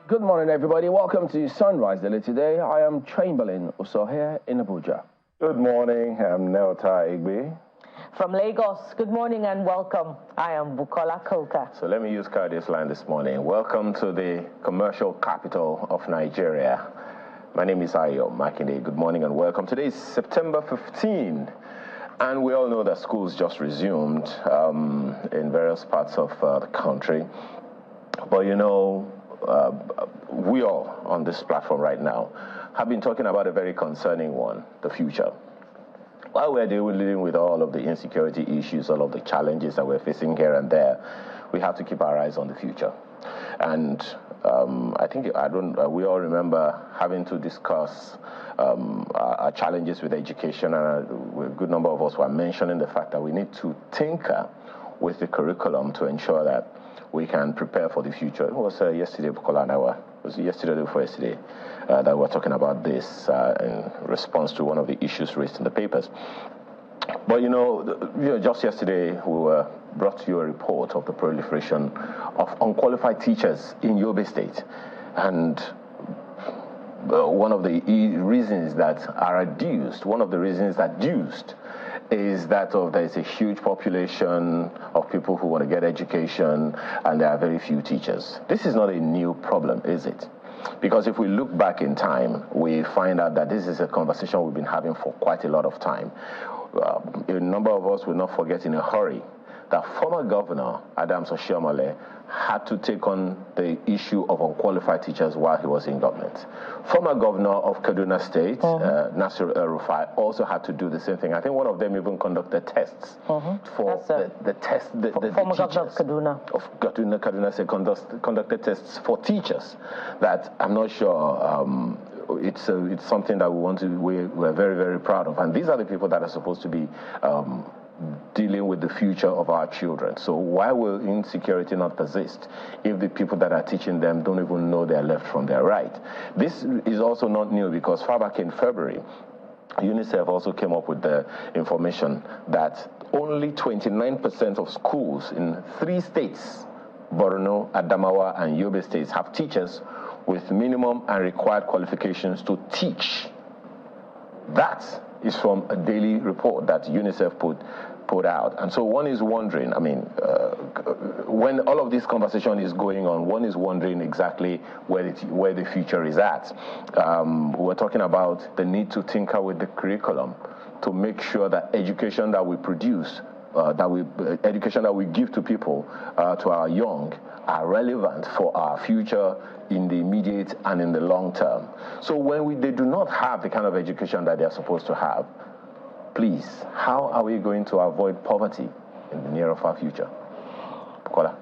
Good morning, everybody. Welcome to Sunrise Daily. Today, I am Chamberlain also here in Abuja. Good morning. I'm Neota Igbe. From Lagos, good morning and welcome. I am Bukola Koka. So let me use Cardi's line this morning. Welcome to the commercial capital of Nigeria. My name is Ayo Makinde. Good morning and welcome. Today is September 15, and we all know that schools just resumed in various parts of the country. But you know, we all on this platform right now have been talking about a very concerning one, the future. While we're dealing with all of the insecurity issues, all of the challenges that we're facing here and there, we have to keep our eyes on the future. And I think we all remember having to discuss our challenges with education, and a good number of us were mentioning the fact that we need to tinker with the curriculum to ensure that we can prepare for the future. It was yesterday, Bukola and I were, was it yesterday or before yesterday, that we were talking about this in response to one of the issues raised in the papers. But you know, just yesterday we were brought to you a report of the proliferation of unqualified teachers in Yobe State. And one of the reasons that are adduced, one of the reasons that is that there's a huge population of people who want to get education, and there are very few teachers. This is not a new problem, is it? Because if we look back in time, we find out that this is a conversation we've been having for quite a lot of time. A number of us will not forget in a hurry that former Governor Adams Oshiomhole had to take on the issue of unqualified teachers while he was in government. Former Governor of Kaduna State, Nasir El-Rufai, also had to do the same thing. I think one of them even conducted tests for the former Governor of Kaduna. Of Kaduna State conducted tests for teachers that I'm not sure it's something that we're very, very proud of. And these are the people that are supposed to be dealing with the future of our children. So why will insecurity not persist if the people that are teaching them don't even know their left from their right? This is also not new, because far back in February, UNICEF also came up with the information that only 29% of schools in 3 states, Borno, Adamawa, and Yobe states, have teachers with minimum and required qualifications to teach. That is from a daily report that UNICEF put out. And so one is wondering, I mean, when all of this conversation is going on, one is wondering exactly where the future is at. We're talking about the need to tinker with the curriculum to make sure that education that we produce, education that we give to people, to our young, are relevant for our future in the immediate and in the long term. So when they do not have the kind of education that they are supposed to have, please, how are we going to avoid poverty in the near or far future? Bukola.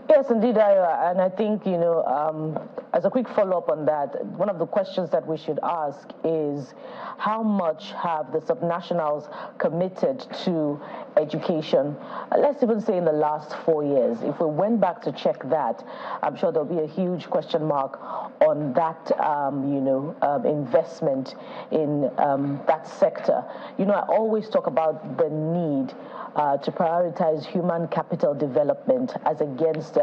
Yes, indeed, and I think, you know, as a quick follow-up on that, one of the questions that we should ask is how much have the subnationals committed to education? Let's even say in the last 4 years. If we went back to check that, I'm sure there'll be a huge question mark on that, investment in that sector. You know, I always talk about the need to prioritize human capital development as against,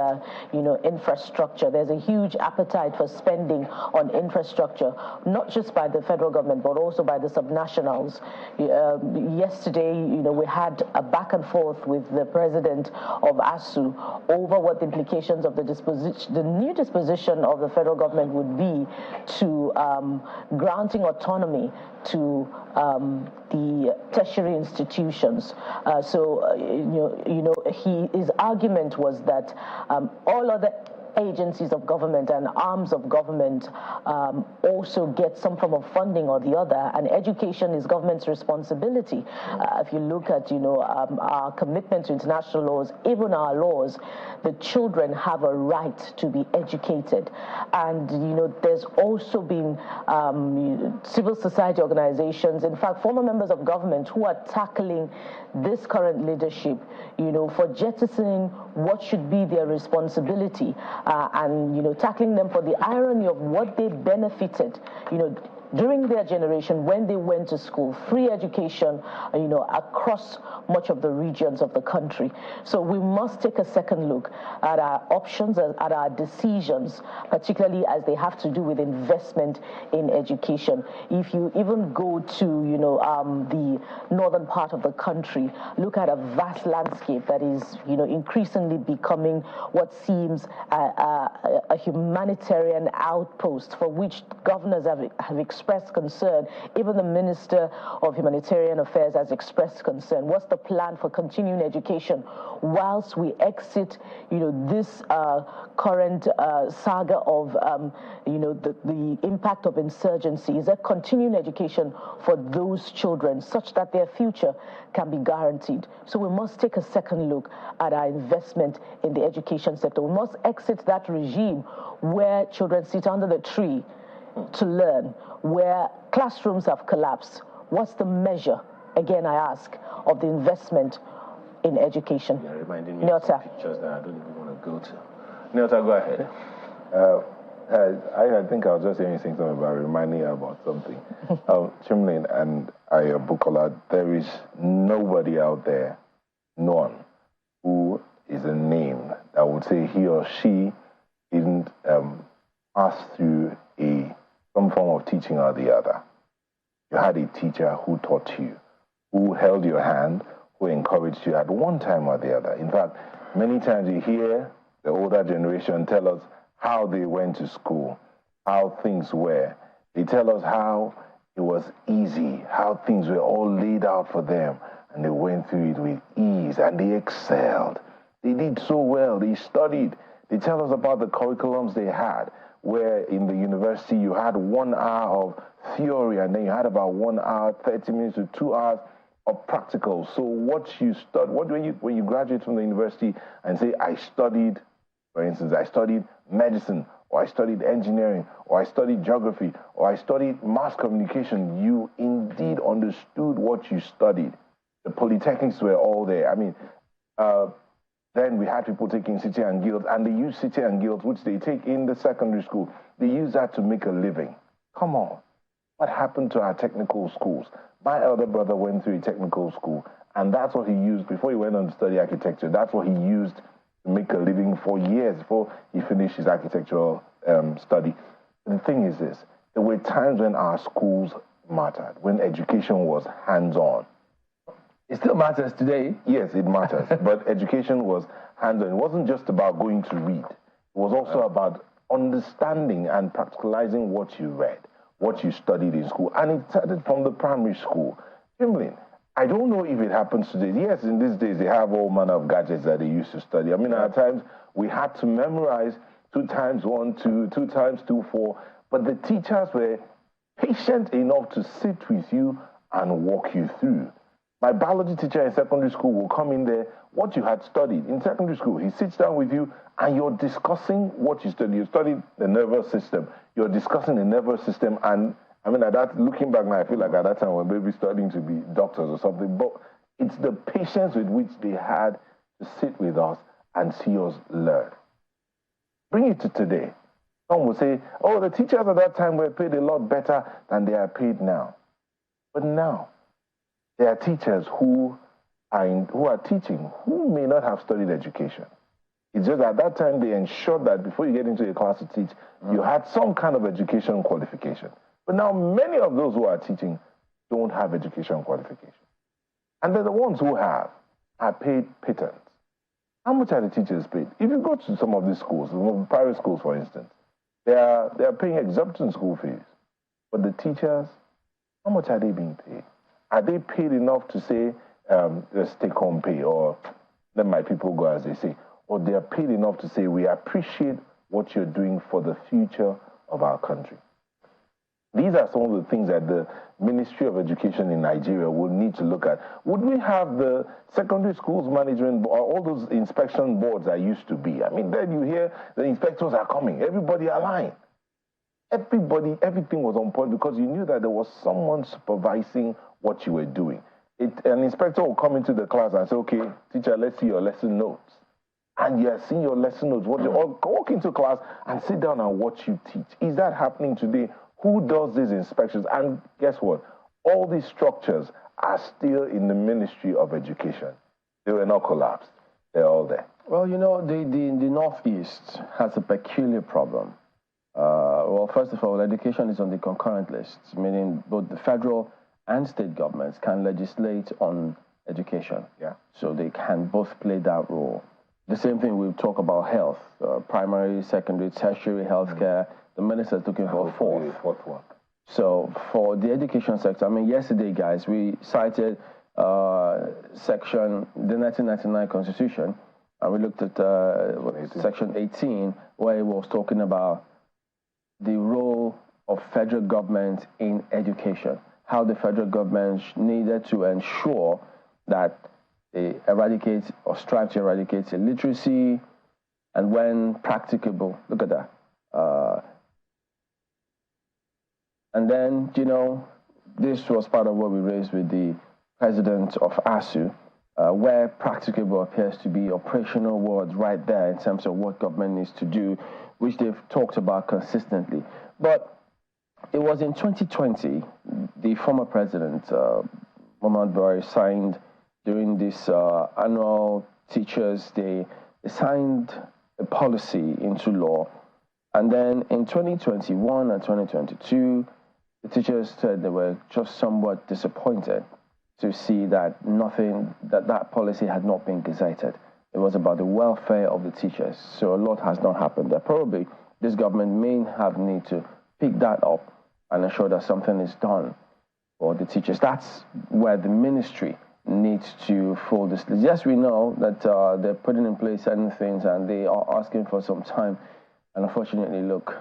infrastructure. There's a huge appetite for spending on infrastructure, not just by the federal government, but also by the subnationals. Yesterday, we had a back and forth with the president of ASU over what the implications of the new disposition of the federal government would be to granting autonomy to the tertiary institutions. His argument was that all other agencies of government and arms of government also get some form of funding or the other, and education is government's responsibility. If you look at, our commitment to international laws, even our laws, the children have a right to be educated. And, there's also been civil society organizations, in fact, former members of government who are tackling this current leadership, for jettisoning what should be their responsibility and, tackling them for the irony of what they benefited, during their generation, when they went to school, free education, across much of the regions of the country. So we must take a second look at our options, at our decisions, particularly as they have to do with investment in education. If you even go to, the northern part of the country, look at a vast landscape that is, increasingly becoming what seems a humanitarian outpost for which governors have expressed concern. Even the Minister of Humanitarian Affairs has expressed concern. What's the plan for continuing education whilst we exit, this current saga of, the impact of insurgency? Is there continuing education for those children such that their future can be guaranteed? So we must take a second look at our investment in the education sector. We must exit that regime where children sit under the tree to learn, where classrooms have collapsed. What's the measure, again I ask, of the investment in education? You're reminding me of some pictures that I don't even want to go to. Nyota, go ahead. I think I was just saying something about reminding you about something. Chimlin and Bukola, there is nobody out there, none, who is a name that would say he or she didn't pass through some form of teaching or the other. You had a teacher who taught you, who held your hand, who encouraged you at one time or the other. In fact, many times you hear the older generation tell us how they went to school, how things were. They tell us how it was easy, how things were all laid out for them, and they went through it with ease, and they excelled. They did so well. They studied. They tell us about the curriculums they had, where in the university you had 1 hour of theory, and then you had about 1 hour, 30 minutes to 2 hours of practical. So what you study, when you graduate from the university and say, I studied, for instance, I studied medicine, or I studied engineering, or I studied geography, or I studied mass communication, you indeed understood what you studied. The polytechnics were all there. I mean, then we had people taking city and guilds, and they use city and guilds, which they take in the secondary school. They use that to make a living. Come on. What happened to our technical schools? My elder brother went through a technical school, and that's what he used before he went on to study architecture. That's what he used to make a living for years before he finished his architectural study. The thing is this, there were times when our schools mattered, when education was hands-on. It still matters today. Yes, it matters, but education was hands-on. It wasn't just about going to read. It was also about understanding and practicalizing what you read, what you studied in school, and it started from the primary school. Kimberlin, I don't know if it happens today. Yes, in these days, they have all manner of gadgets that they used to study. I mean, at times, we had to memorize 2 times 1, 2, 2 times 2, 4, but the teachers were patient enough to sit with you and walk you through. My biology teacher in secondary school will come in there, what you had studied. In secondary school, he sits down with you, and you're discussing what you studied. You studied the nervous system. You're discussing the nervous system, and I mean, looking back now, I feel like at that time we were maybe studying to be doctors or something, but it's the patience with which they had to sit with us and see us learn. Bring it to today. Some will say, oh, the teachers at that time were paid a lot better than they are paid now. But now, there are teachers who are teaching who may not have studied education. It's just at that time they ensured that before you get into a class to teach, you had some kind of education qualification. But now many of those who are teaching don't have education qualification. And they're the ones who are paid pittance. How much are the teachers paid? If you go to some of these schools, private schools for instance, they are paying exorbitant school fees. But the teachers, how much are they being paid? Are they paid enough to say, let's take home pay, or let my people go, as they say, or they are paid enough to say, we appreciate what you're doing for the future of our country? These are some of the things that the Ministry of Education in Nigeria will need to look at. Would we have the secondary schools management, or all those inspection boards that used to be? I mean, then you hear the inspectors are coming, everybody aligned. Everything was on point because you knew that there was someone supervising what you were doing. An inspector will come into the class and say, okay, teacher, let's see your lesson notes. And you're seeing your lesson notes, or walk into class and sit down and watch you teach. Is that happening today? Who does these inspections? And guess what? All these structures are still in the Ministry of Education. They were not collapsed. They're all there. Well, you know, the Northeast has a peculiar problem. Well, first of all, education is on the concurrent list, meaning both the federal and state governments can legislate on education. Yeah. So they can both play that role. The same thing we talk about health, primary, secondary, tertiary healthcare. The minister's looking for a fourth one. So for the education sector, I mean, yesterday, guys, we cited the 1999 Constitution, and we looked at Section 18, where it was talking about the role of federal government in education, how the federal government needed to ensure that they eradicate or strive to eradicate illiteracy, and when practicable, look at that. And then, you know, this was part of what we raised with the president of ASU, where practicable appears to be operational words right there in terms of what government needs to do, which they've talked about consistently. But it was in 2020, the former president, Muhammadu Buhari, signed during this annual Teachers' Day, they signed a policy into law. And then in 2021 and 2022, the teachers said they were just somewhat disappointed to see that that policy had not been gazetted. It was about the welfare of the teachers. So a lot has not happened there. Probably this government may have need to pick that up and ensure that something is done for the teachers. That's where the ministry needs to fold this. Yes, we know that they're putting in place certain things and they are asking for some time. And unfortunately, look,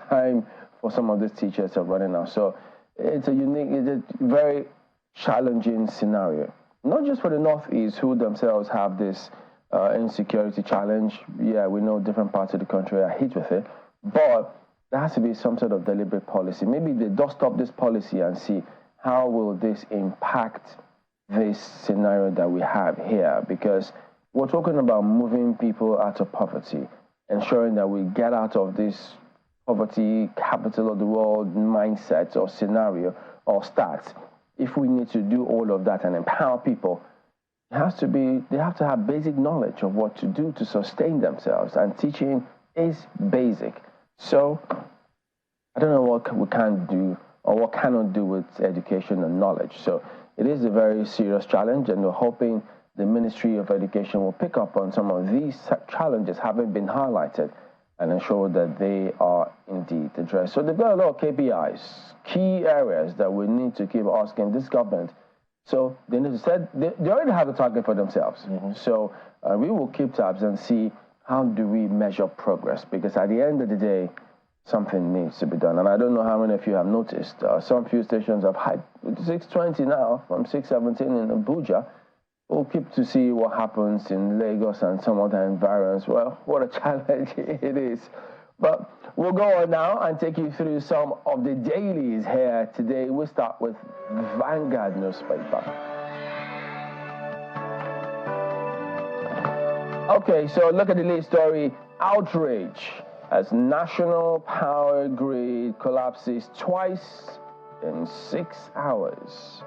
time for some of these teachers are running out. So it's a very challenging scenario. Not just for the Northeast, who themselves have this insecurity challenge. Yeah, we know different parts of the country are hit with it, but there has to be some sort of deliberate policy. Maybe they dust up this policy and see how will this impact this scenario that we have here, because we're talking about moving people out of poverty, ensuring that we get out of this poverty, capital of the world mindset or scenario or stats. If we need to do all of that and empower people, they have to have basic knowledge of what to do to sustain themselves, and teaching is basic. So I don't know what we can do or what cannot do with education and knowledge. So it is a very serious challenge, and we're hoping the Ministry of Education will pick up on some of these challenges having been highlighted and ensure that they are indeed addressed. So they've got a lot of KPIs, key areas that we need to keep asking this government. So they need to set, they already have a target for themselves. Mm-hmm. So we will keep tabs and see how do we measure progress, because at the end of the day, something needs to be done. And I don't know how many of you have noticed, some few stations have hiked 620 now from 617 in Abuja. We'll keep to see what happens in Lagos and some other environs. Well, what a challenge it is. But we'll go on now and take you through some of the dailies here today. We'll start with Vanguard newspaper. Okay, so look at the lead story. Outrage as national power grid collapses twice in 6 hours.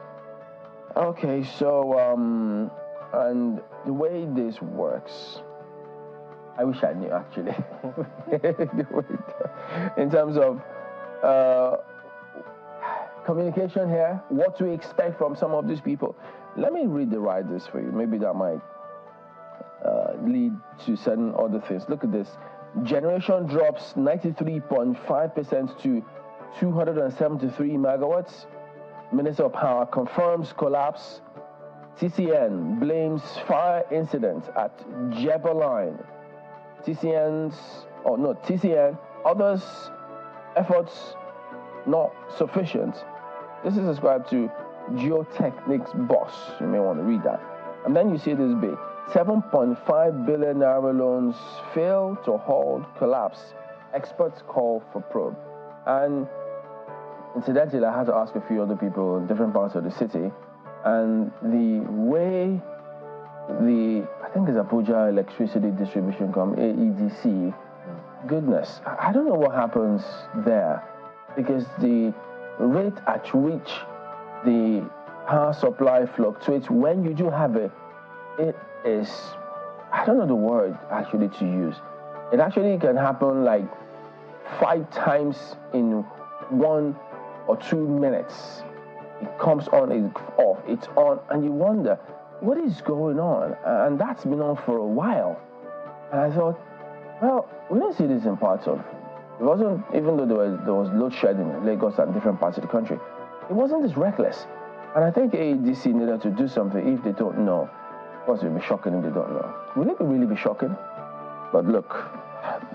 Okay, so, and the way this works, I wish I knew actually, in terms of communication here, what to expect from some of these people. Let me read the riders for you. Maybe that might lead to certain other things. Look at this. Generation drops 93.5% to 273 megawatts. Minister of Power confirms collapse. TCN blames fire incident at Jebel Line. TCN, others efforts not sufficient. This is ascribed to Geotechnics boss. You may want to read that. And then you see this bit. 7.5 billion naira loans fail to halt collapse. Experts call for probe. And incidentally, I had to ask a few other people in different parts of the city, and the way I think it's Abuja Electricity Distribution Company, AEDC, goodness, I don't know what happens there. because the rate at which the power supply fluctuates when you do have it is, I don't know the word actually to use. It actually can happen like 5 times in 1 or 2 minutes. It comes on, it's off, it's on, and you wonder, what is going on? And that's been on for a while. And I thought, well, we don't see this in parts of, it wasn't, even though there was load shedding in Lagos and different parts of the country, it wasn't this reckless. And I think AEDC needed to do something if they don't know. Of course, it would be shocking if they don't know. Will it really be shocking? But look,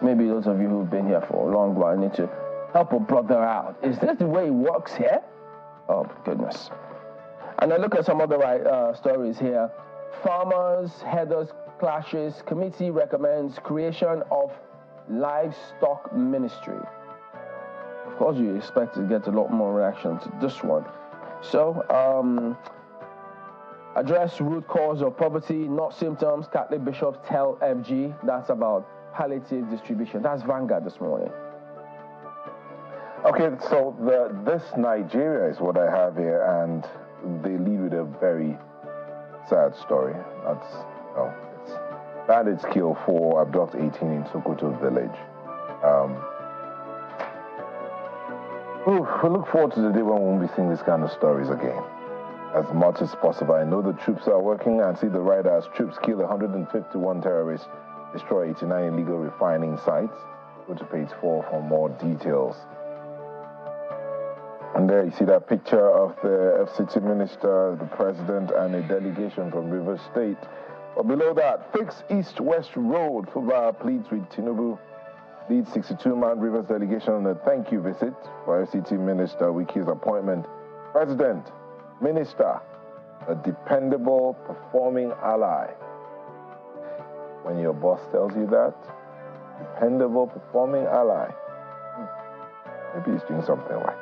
maybe those of you who've been here for a long while need to help a brother out. Is this the way it works here? Oh, goodness. And I look at some other stories here. Farmers, headers clashes, committee recommends creation of livestock ministry. Of course, you expect to get a lot more reaction to this one. So, address root cause of poverty, not symptoms, Catholic bishops tell FG. That's about palliative distribution. That's Vanguard this morning. Okay, so this Nigeria is what I have here, and they lead with a very sad story. It's bandits kill 4, abduct 18 in Sokoto village. We look forward to the day when we won't be seeing these kind of stories again. As much as possible, I know the troops are working, and see the writer as troops kill 151 terrorists, destroy 89 illegal refining sites. Go to page 4 for more details. And there you see that picture of the FCT minister, the president, and a delegation from Rivers State. But below that, fix East-West Road. Fubara pleads with Tinubu. Leads 62-man Rivers delegation on a thank you visit for FCT Minister Wiki's appointment. President, Minister, a dependable, performing ally. When your boss tells you that, dependable, performing ally, maybe he's doing something right.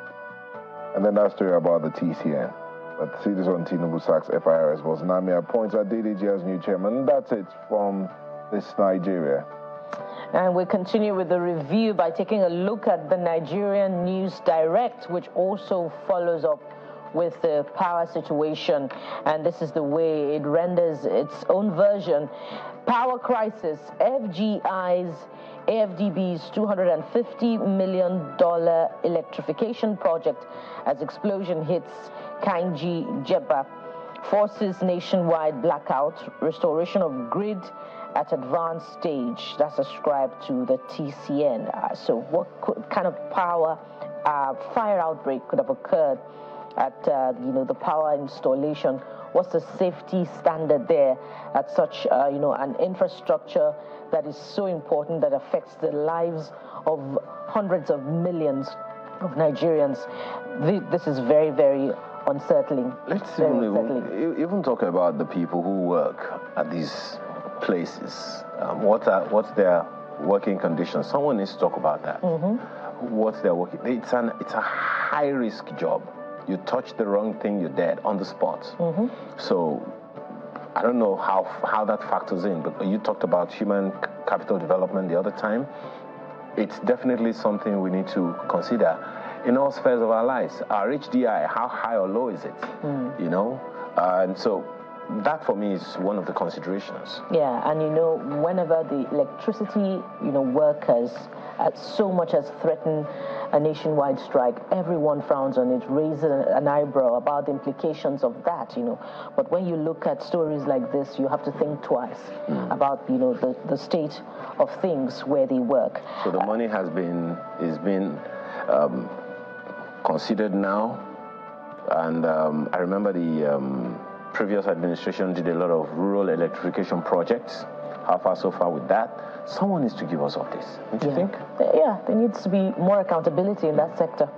And then that story about the TCN. But see this on Tinubu sacks FIRS was Nami appoints Adedeji as new chairman. And that's it from this Nigeria. And we continue with the review by taking a look at the Nigerian News Direct, which also follows up with the power situation. And this is the way it renders its own version. Power crisis, AFDB's $250 million electrification project as explosion hits Kainji Jebba, forces nationwide blackout, restoration of grid at advanced stage. That's ascribed to the TCN. So what kind of power fire outbreak could have occurred at the power installation? What's the safety standard there at such an infrastructure that is so important, that affects the lives of hundreds of millions of Nigerians? This is very, very unsettling. Let's even talk about the people who work at these places. What's their working conditions? Someone needs to talk about that. What's their working? It's a high risk job. You touch the wrong thing, you're dead on the spot. So I don't know how that factors in, but you talked about human capital development the other time. It's definitely something we need to consider in all spheres of our lives. Our HDI, how high or low is it? And so that for me is one of the considerations. Yeah, and whenever the electricity, workers so much as threaten a nationwide strike, everyone frowns on it, raises an eyebrow about the implications of that, But when you look at stories like this, you have to think twice about, the state of things where they work. So the money is being considered now, and I remember the previous administration did a lot of rural electrification projects. How far so far with that? Someone needs to give us all this, don't you think? Yeah, there needs to be more accountability in that sector.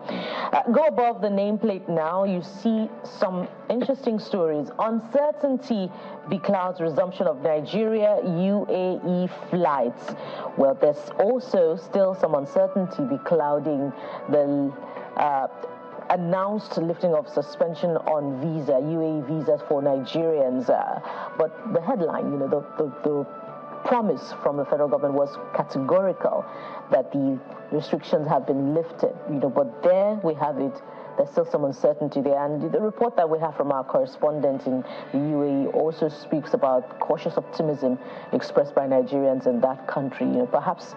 Go above the nameplate now. You see some interesting stories. Uncertainty beclouds resumption of Nigeria UAE flights. Well, there's also still some uncertainty beclouding the announced lifting of suspension on UAE visas for Nigerians. But the headline, the promise from the federal government was categorical that the restrictions have been lifted, but there we have it. There's still some uncertainty there. And the report that we have from our correspondent in the UAE also speaks about cautious optimism expressed by Nigerians in that country. Perhaps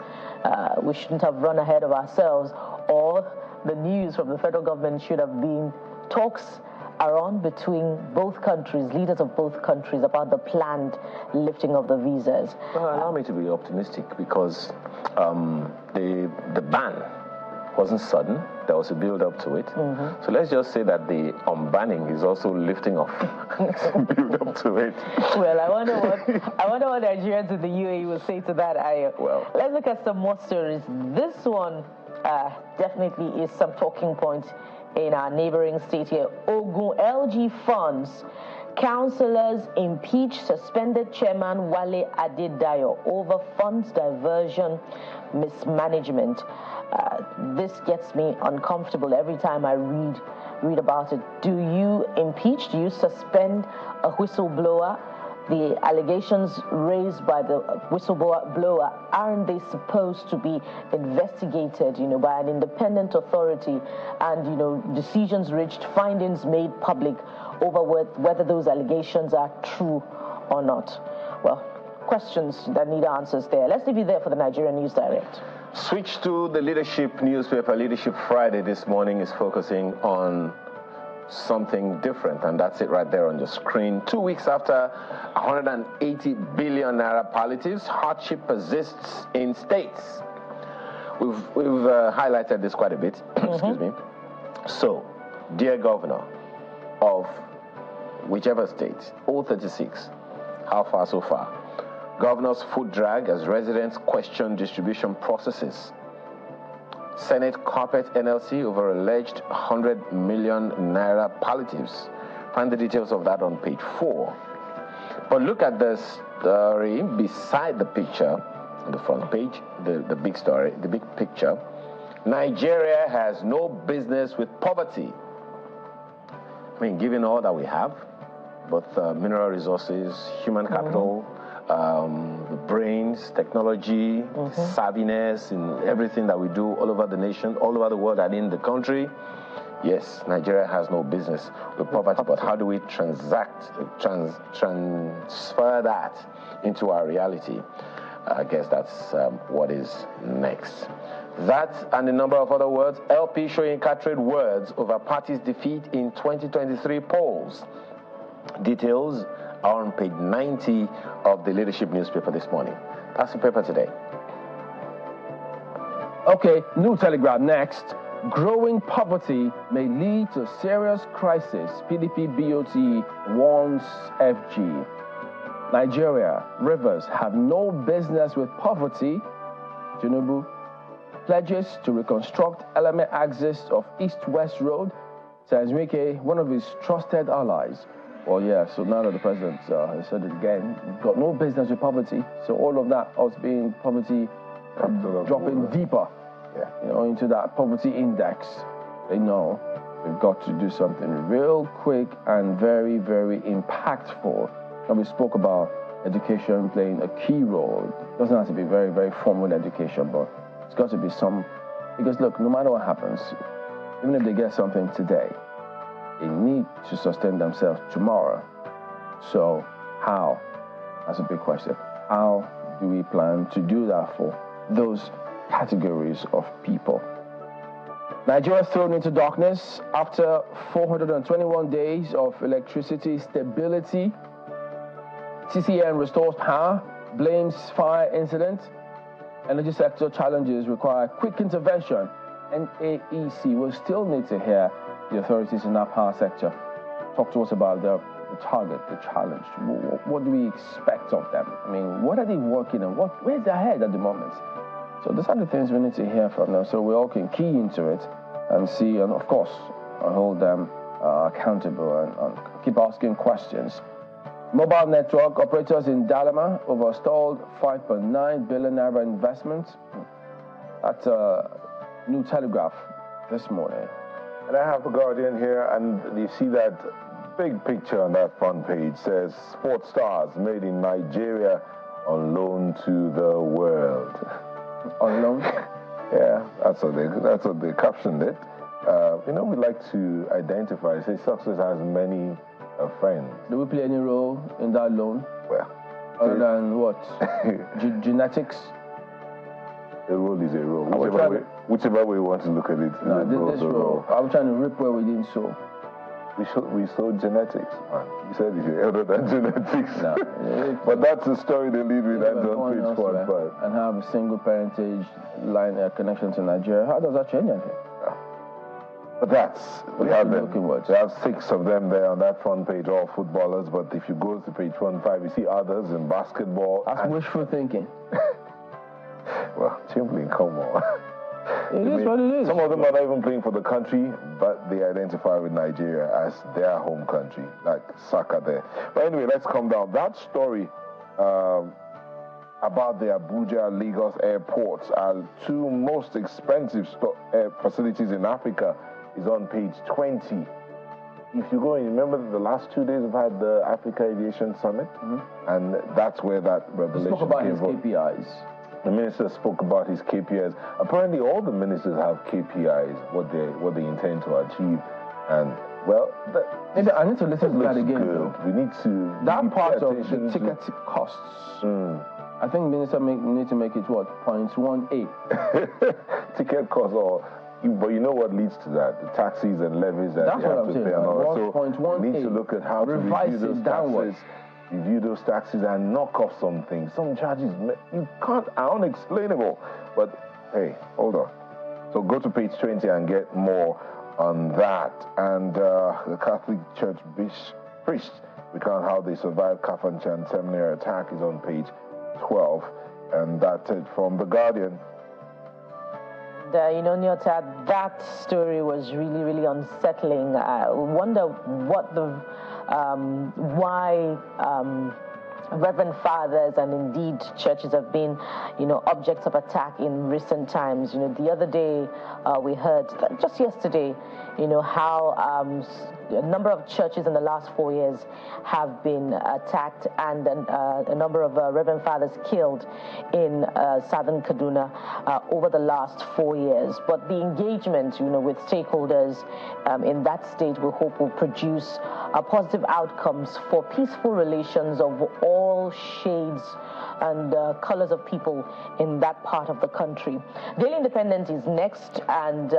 we shouldn't have run ahead of ourselves, or the news from the federal government should have been talks are on between both countries, leaders of both countries, about the planned lifting of the visas. Well, allow me to be optimistic, because the ban wasn't sudden. There was a build-up to it. So let's just say that the unbanning is also lifting off build-up to it. Well, I wonder what Nigerians in the UAE will say to that, Ayo. Well, let's look at some more stories. This one definitely is some talking points in our neighboring state here. Ogun LG funds. Councillors impeach suspended chairman Wale Adedayo over funds diversion mismanagement. This gets me uncomfortable every time I read about it. Do you impeach? Do you suspend a whistleblower? The allegations raised by the whistleblower, aren't they supposed to be investigated, by an independent authority, and, decisions reached, findings made public over whether those allegations are true or not? Well, questions that need answers there. Let's leave you there for the Nigerian News Direct. Switch to the leadership newspaper. Leadership Friday this morning is focusing on something different, and that's it right there on your screen. 2 weeks after 180 billion naira palliatives, hardship persists in states. We've highlighted this quite a bit. Excuse me. So, dear Governor of whichever state, all 36, how far so far? Governor's foot drag as residents question distribution processes. Senate carpet NLC over alleged 100 million naira palliatives. Find the details of that on page 4. But look at the story beside the picture on the front page, the big story, the big picture. Nigeria has no business with poverty. I mean, given all that we have, both mineral resources, human capital, the brains, technology, savviness in everything that we do all over the nation, all over the world and in the country. Yes, Nigeria has no business with poverty, but how do we transfer that into our reality? I guess that's what is next. That and a number of other words. LP showing cartridge words over party's defeat in 2023 polls. Details are on page 90 of the leadership newspaper this morning. That's the paper today. Okay, New Telegraph next. Growing poverty may lead to serious crisis. PDP BOT warns FG. Nigeria, rivers have no business with poverty. Tinubu pledges to reconstruct element axis of East-West Road. Says Wike, one of his trusted allies. Well, yeah, so now that the president has said it again, got no business with poverty. So all of that, us being poverty, dropping deeper, into that poverty index, they know we've got to do something real quick and very, very impactful. And we spoke about education playing a key role. It doesn't have to be very, very formal education, but it's got to be some, because look, no matter what happens, even if they get something today, they need to sustain themselves tomorrow. So how? That's a big question. How do we plan to do that for those categories of people? Nigeria thrown into darkness after 421 days of electricity stability. CCN restores power, blames fire incident. Energy sector challenges require quick intervention. NAEC will still need to hear the authorities in that power sector talk to us about the target, the challenge. What do we expect of them? I mean, what are they working on? Where's their head at the moment? So those are the things we need to hear from them so we all can key into it and see, and of course, hold them accountable and keep asking questions. Mobile network operators in Dalama overstalled 5.9 billion naira investment. At New Telegraph this morning. And I have the Guardian here, and you see that big picture on that front page says sports stars made in Nigeria on loan to the world. On loan? Yeah, that's what they captioned it. We like to identify, say success has many friends. Do we play any role in that loan? Well, other than what? Genetics? A role is a role. Whichever way you want to look at it. No, this role. I'm trying to rip where we didn't sow. We sow genetics, man. You said it's other than genetics. No, but that's the story they lead with. That's on page 45. And have a single parentage line connection to Nigeria. How does that change anything? But we have them. We have 6 of them there on that front page, all footballers. But if you go to page 15, you see others in basketball. That's wishful thinking. Well, simply come on. It is what it is. Some of them are not even playing for the country, but they identify with Nigeria as their home country, like Saka there. But anyway, let's come down. That story about the Abuja, Lagos airports are 2 most expensive facilities in Africa is on page 20. If you go and remember the last 2 days we've had the Africa Aviation Summit, and that's where that revelation came about his KPIs. The minister spoke about his KPIs. Apparently, all the ministers have KPIs, what they intend to achieve, and well, maybe I need to listen to that again. Good. We need to part of the ticket costs. I think minister need to make it what 0.18 ticket costs, but you know what leads to that? The taxis and levies that you have to pay and all that. So we need to look at how to review those taxes. Review those taxes and knock off some things. Some charges are unexplainable. But hey, hold on. So go to page 20 and get more on that. And the Catholic Church priest recount how they survived Kafanchan seminary attack is on page 12. And that's it from The Guardian. Nyota, that story was really, really unsettling. I wonder what why Reverend Fathers and indeed churches have been, objects of attack in recent times. The other day we heard, just yesterday, how a number of churches in the last 4 years have been attacked and a number of Reverend Fathers killed in southern Kaduna over the last 4 years. But the engagement, with stakeholders in that state, we hope will produce positive outcomes for peaceful relations of all shades and colors of people in that part of the country. Daily Independent is next, and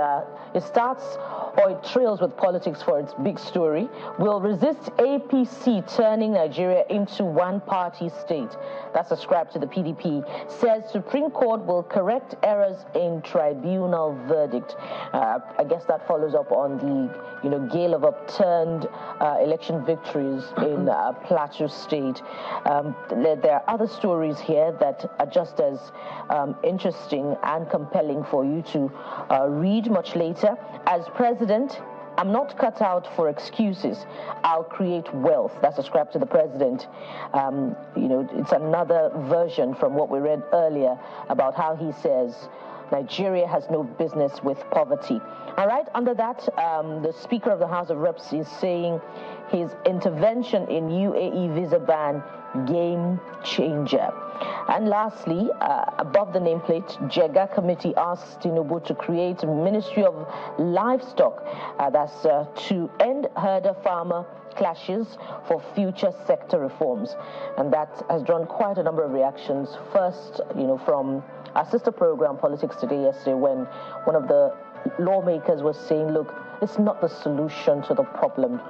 it trails with politics for its big story. Will resist APC turning Nigeria into one-party state. That's ascribed to the PDP. Says Supreme Court will correct errors in tribunal verdict. I guess that follows up on the gale of upturned election victories in Plateau State. There are other stories here that are just as interesting and compelling for you to read much later. As president, I'm not cut out for excuses. I'll create wealth. That's ascribed to the president. It's another version from what we read earlier about how he says Nigeria has no business with poverty. All right, under that, the Speaker of the House of Reps is saying his intervention in UAE visa ban, game changer. And lastly, above the nameplate, JEGA committee asks Tinubu to create a Ministry of Livestock. That's to end herder-farmer clashes for future sector reforms. And that has drawn quite a number of reactions. First, from our sister program, Politics Today, yesterday, when one of the lawmakers was saying, look, it's not the solution to the problem.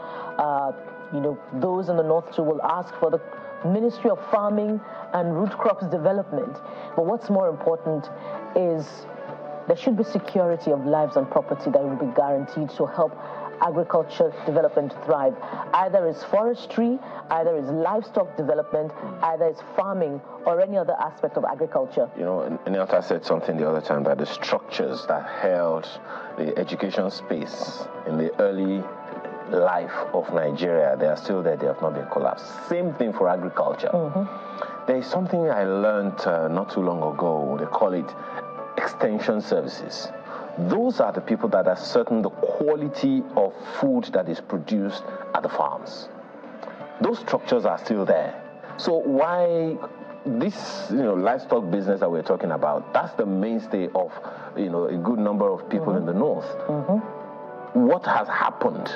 Those in the north too will ask for the Ministry of Farming and Root Crops Development. But what's more important is there should be security of lives and property that will be guaranteed to help agriculture development to thrive. Either is forestry, either is livestock development, either is farming or any other aspect of agriculture. Nyota said something the other time that the structures that held the education space in the early life of Nigeria, they are still there, they have not been collapsed. Same thing for agriculture. There is something I learned not too long ago. They call it extension services. Those are the people that are certain the quality of food that is produced at the farms. Those structures are still there. So why this, livestock business that we're talking about, that's the mainstay of, a good number of people in the north. What has happened,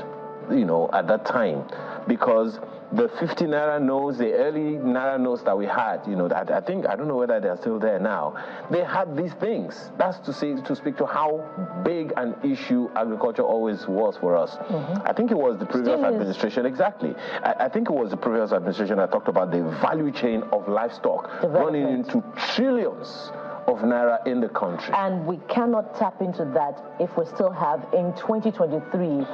at that time? Because the 50 naira notes, the early naira notes that we had, I don't know whether they're still there now. They had these things. That's to speak to how big an issue agriculture always was for us. I think it was the previous administration, exactly. I think it was the previous administration that talked about the value chain of livestock running into trillions of naira in the country. And we cannot tap into that if we still have, in 2023,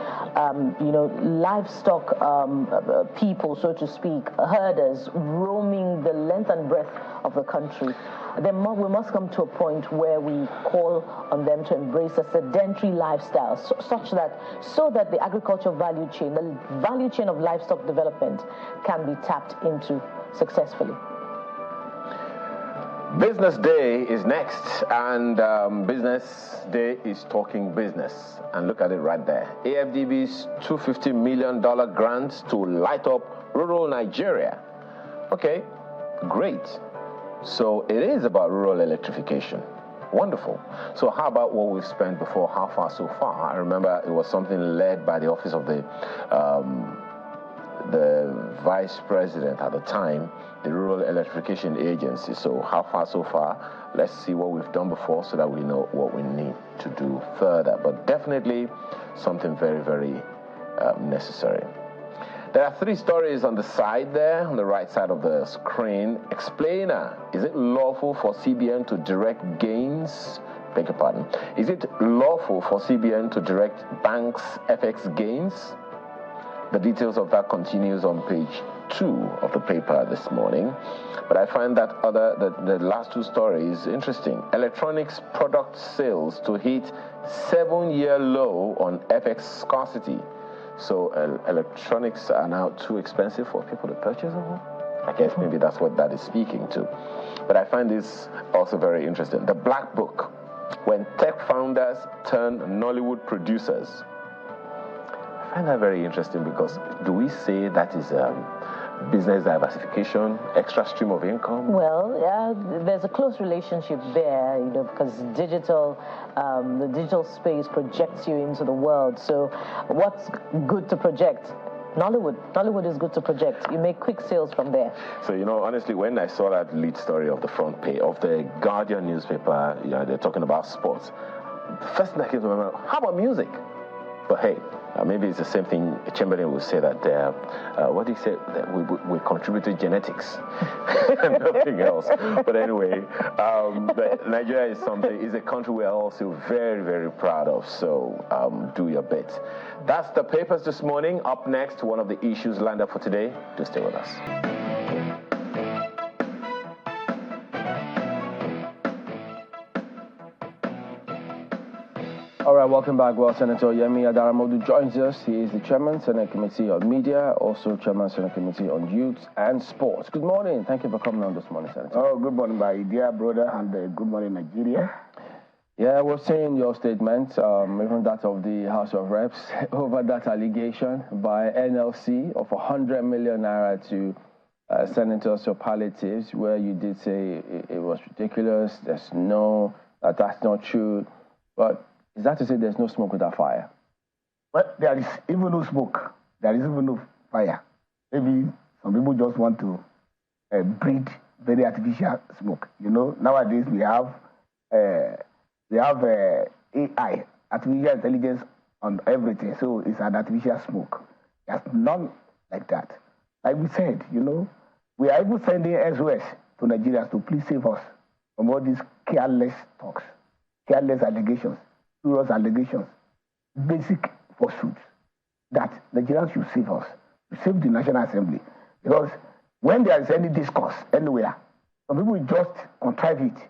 livestock people, so to speak, herders, roaming the length and breadth of the country. We must come to a point where we call on them to embrace a sedentary lifestyle, so that the agricultural value chain, the value chain of livestock development, can be tapped into successfully. Business Day is next, and Business Day is talking business. And look at it right there. AFDB's $250 million grant to light up rural Nigeria. Okay, great. So it is about rural electrification. Wonderful. So how about what we've spent before? How far so far? I remember it was something led by the office of the vice president at the time, the Rural Electrification Agency. So how far so far? Let's see what we've done before so that we know what we need to do further. But definitely something very, very necessary. There are 3 stories on the side there, on the right side of the screen. Explainer: is it lawful for CBN to direct gains? Beg your pardon. Is it lawful for CBN to direct banks' FX gains? The details of that continues on page 2 of the paper this morning. But I find that the last 2 stories interesting. Electronics product sales to hit 7-year low on FX scarcity. So electronics are now too expensive for people to purchase them? I guess maybe that's what that is speaking to. But I find this also very interesting. The Black Book, when tech founders turn Nollywood producers. I find that very interesting because do we say that is business diversification, extra stream of income? Well, yeah, there's a close relationship there, because the digital space projects you into the world. So what's good to project? Nollywood is good to project. You make quick sales from there. So, honestly, when I saw that lead story of the front page of the Guardian newspaper, they're talking about sports. The first thing that came to my mind, how about music? But hey, maybe it's the same thing. Chamberlain will say that, what did he say? That we contributed genetics and nothing else. But anyway, Nigeria is a country we are also very, very proud of. So do your bit. That's the papers this morning. Up next, one of the issues lined up for today. Do stay with us. All right, welcome back. Well, Senator Yemi Adaramodu joins us. He is the Chairman, Senate Committee on Media, also Chairman, Senate Committee on Youth and Sports. Good morning. Thank you for coming on this morning, Senator. Oh, good morning, my dear brother, and good morning, Nigeria. Yeah, we're seeing your statement, even that of the House of Reps, over that allegation by NLC of 100 million naira to senators or palliatives, where you did say it was ridiculous. That's not true. But is that to say there's no smoke without fire? Well, there is even no smoke. There is even no fire. Maybe some people just want to breathe very artificial smoke. Nowadays we have AI, artificial intelligence on everything. So it's an artificial smoke. There's none like that. Like we said, we are even sending SOS to Nigerians to please save us from all these careless talks, careless allegations, serious allegations, basic pursuits that Nigerians should save us, to save the National Assembly. Because when there is any discourse anywhere, some people just contrive it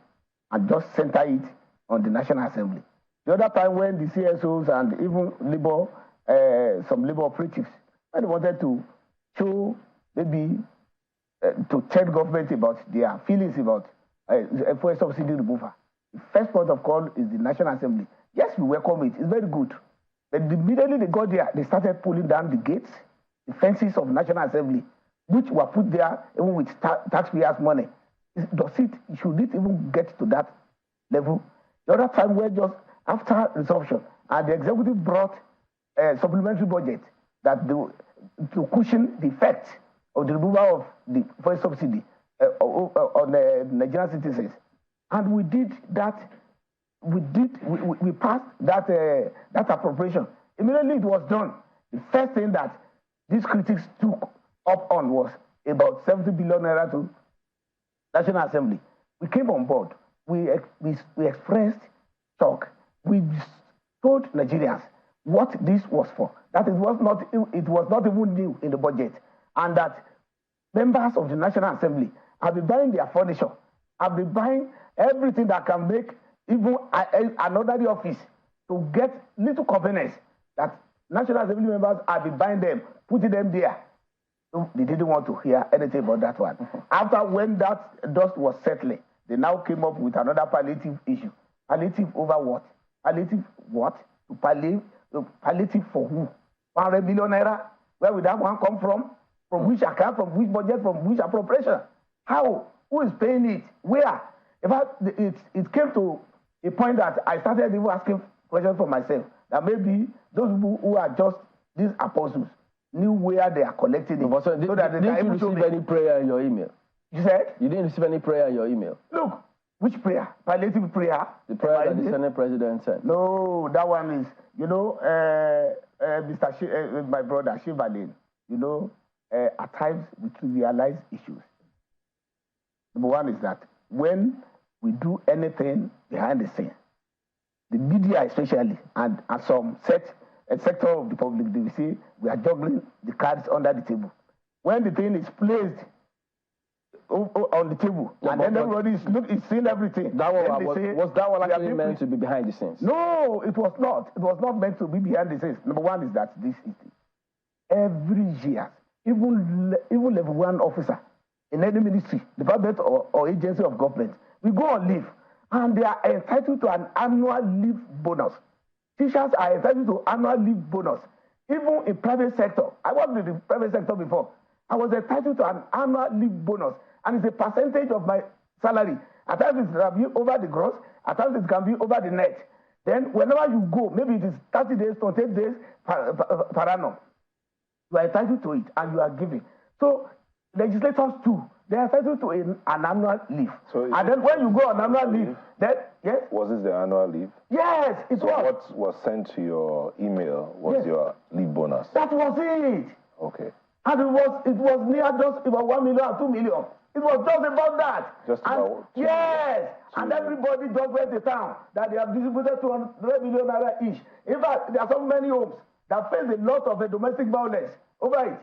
and just center it on the National Assembly. The other time when the CSOs and even some labor operatives, when they wanted to show, maybe to tell government about their feelings about fuel subsidy removal, the first point of call is the National Assembly. Yes, we welcome it. It's very good. But immediately they got there, they started pulling down the gates, the fences of National Assembly, which were put there even with taxpayers' money. Should it even get to that level? The other time we're just after resumption, and the executive brought a supplementary budget that to cushion the effect of the removal of the fuel subsidy on Nigerian citizens. And we did that. We passed that appropriation. Immediately it was done. The first thing that these critics took up on was about 70 billion naira to National Assembly. We came on board. We expressed shock. We told Nigerians what this was for. That it was not even new in the budget, and that members of the National Assembly have been buying their furniture, have been buying everything that can make even another office to get little convenience, that National Assembly members have been buying them, putting them there. So they didn't want to hear anything about that one. After when that dust was settling, they now came up with another palliative issue. Palliative over what? Palliative what? To palliative for who? 100 million naira? Where would that one come from? From which account? From which budget? From which appropriation? How? Who is paying it? Where? In fact, it came to a point that I started even asking questions for myself, that maybe those people who are just these apostles knew where they are collecting it. So that didn't you receive any prayer in your email? You said? You didn't receive any prayer in your email? Look, which prayer? Palliative prayer? The prayer that the Senate President sent. No, that one is, my brother, Shivalin, at times we trivialize issues. Number one is that when we do anything behind the scenes, the media especially, and some sector of the public, they will say we are juggling the cards under the table. When the thing is placed on the table, and then everybody is seeing everything. That one was that one actually meant to be behind the scenes? No, it was not. It was not meant to be behind the scenes. Number one is that this is every year, even level one officer in any ministry, department or agency of government, we go on leave, and they are entitled to an annual leave bonus. Teachers are entitled to annual leave bonus. Even in private sector, I worked in the private sector before. I was entitled to an annual leave bonus, and it's a percentage of my salary. At times it can be over the gross, at times it can be over the net. Then whenever you go, maybe it is 30 days, 28 days per annum, you are entitled to it, and you are giving. So legislators too, they are entitled to an annual leave. So and then when you go on annual leave, then, yes? Was this the annual leave? Yes, it was. What was sent to your email was your leave bonus? That was it. Okay. And it was near just about 1 million or 2 million. It was just about that. Just about and, yes. And everybody just went to town that they have distributed 200 million naira each. In fact, there are so many homes that face a lot of domestic violence over it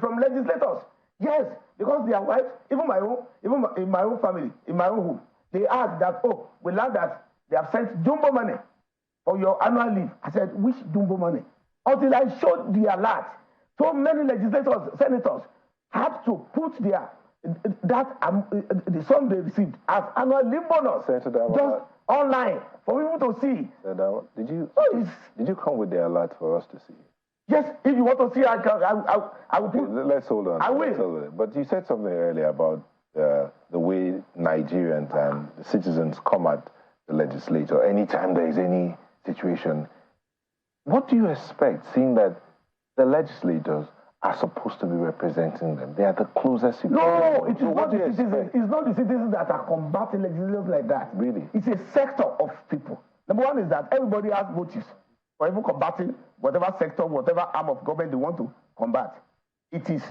from legislators. Yes, because their wives, in my own family, in my own home, they asked that, we learned that they have sent jumbo money for your annual leave. I said, which jumbo money? Until I showed the alert. So many legislators, senators, had to put the sum they received as annual leave bonus just online for people to see. Did you come with the alert for us to see? Yes, if you want to see, I will put. Okay, let's hold on. I will. But you said something earlier about the way Nigerians and the citizens come at the legislature anytime there is any situation. What do you expect, seeing that the legislators are supposed to be representing them? They are the closest people. No, it is not the citizens. It's not the citizens that are combating legislators like that. Really? It's a sector of people. Number one is that everybody has motives for even combating whatever sector, whatever arm of government they want to combat. It is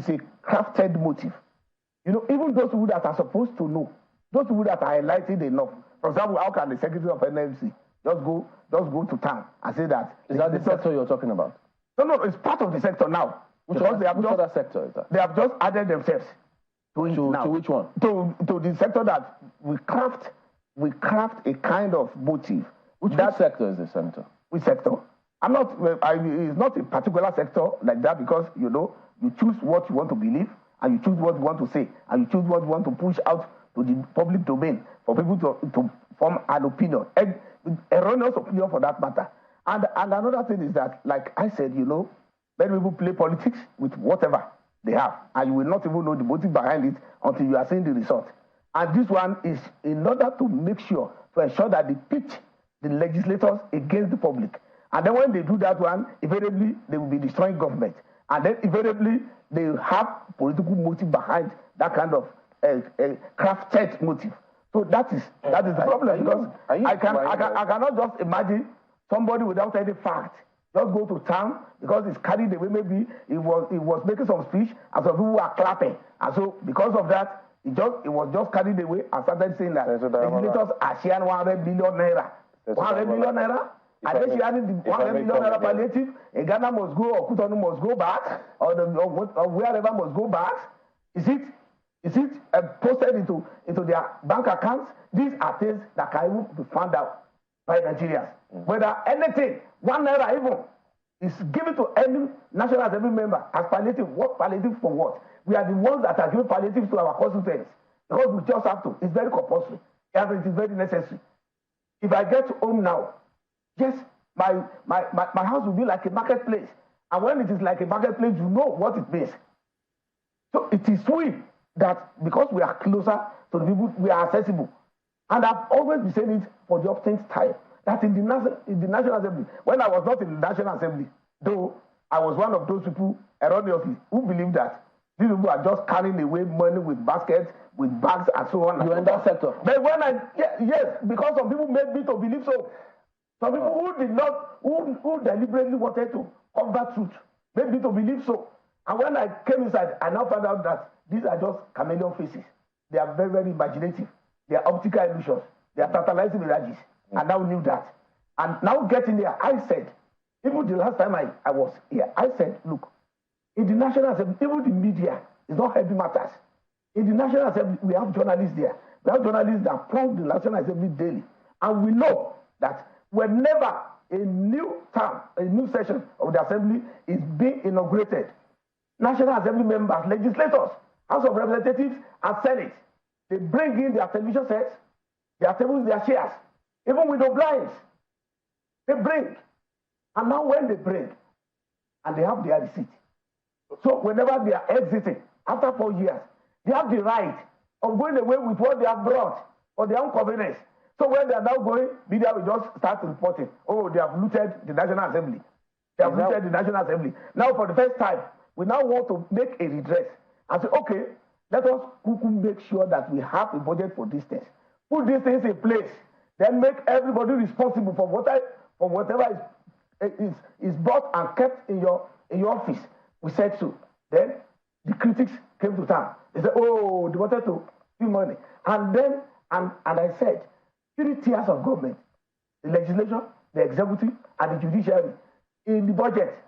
a crafted motive. Even those people that are supposed to know, those people that are enlightened enough. For example, how can the secretary of NFC just go to town and say that? Is that the sector you're talking about? No, it's part of the sector now. Which other sector is that? They have just added themselves to it now. To which one? To the sector that we craft a kind of motive. Which sector is the senator? Which sector? It's not a particular sector like that, because, you choose what you want to believe, and you choose what you want to say, and you choose what you want to push out to the public domain for people to form an opinion, erroneous opinion for that matter. And another thing is that, like I said, many people play politics with whatever. they have. And you will not even know the motive behind it until you are seeing the result. And this one is in order to make sure, to ensure that they pitch the legislators against the public. And then when they do that one, invariably, they will be destroying government. And then invariably, they have political motive behind that kind of crafted motive. So that is the problem. Because I cannot just imagine somebody without any fact just go to town because it's carried away. Maybe he was making some speech and some people were clapping. And so because of that, it was just carried away and started saying that legislators are sharing 100 billion naira. 100 billion naira? And then she added the 100 million naira palliative. In Ghana must go, or Kutonu must go back, or wherever must go back. Is it posted into their bank accounts? These are things that can even be found out by Nigerians. Whether anything, 1 naira even, is given to any National Assembly member as palliative. What palliative for what? We are the ones that are giving palliative to our constituents because we just have to. It's very compulsory. It is very necessary. If I get home now, yes, my house will be like a marketplace. And when it is like a marketplace, you know what it means. So it is we that, because we are closer to the people, we are accessible. And I've always been saying it for the uptime time, that in the National Assembly, when I was not in the National Assembly, though I was one of those people erroneously who believed that these people are just carrying away money with baskets, with bags, and so on. You in that sector? But when yes, because some people made me to believe so. Some people who did not, who deliberately wanted to cover truth, made me to believe so. And when I came inside, I now found out that these are just chameleon faces. They are very, very imaginative. They are optical illusions. They are tantalizing mirages. I now knew that. And now getting there, I said, even the last time I was here, I said, look, in the National Assembly, even the media is not helping matters. In the National Assembly, we have journalists there. We have journalists that plug the National Assembly daily. And we know that whenever a new term, a new session of the Assembly is being inaugurated, National Assembly members, legislators, House of Representatives, and Senate, they bring in their television sets, their tables, their chairs, even with the blinds. They bring. And now when they bring, and they have their receipt. So whenever they are exiting, after 4 years, they have the right of going away with what they have brought for their own convenience. So when they are now going, media will just start reporting, oh, they have looted the National Assembly. They have looted the National Assembly. Now for the first time, we now want to make a redress and say, okay, let us make sure that we have a budget for these things. Put these things in place, then make everybody responsible for whatever is bought and kept in your office. We said so. Then the critics came to town. They said, oh, they wanted to steal money. And then, and I said, 3 tiers of government, the legislature, the executive, and the judiciary. In the budget,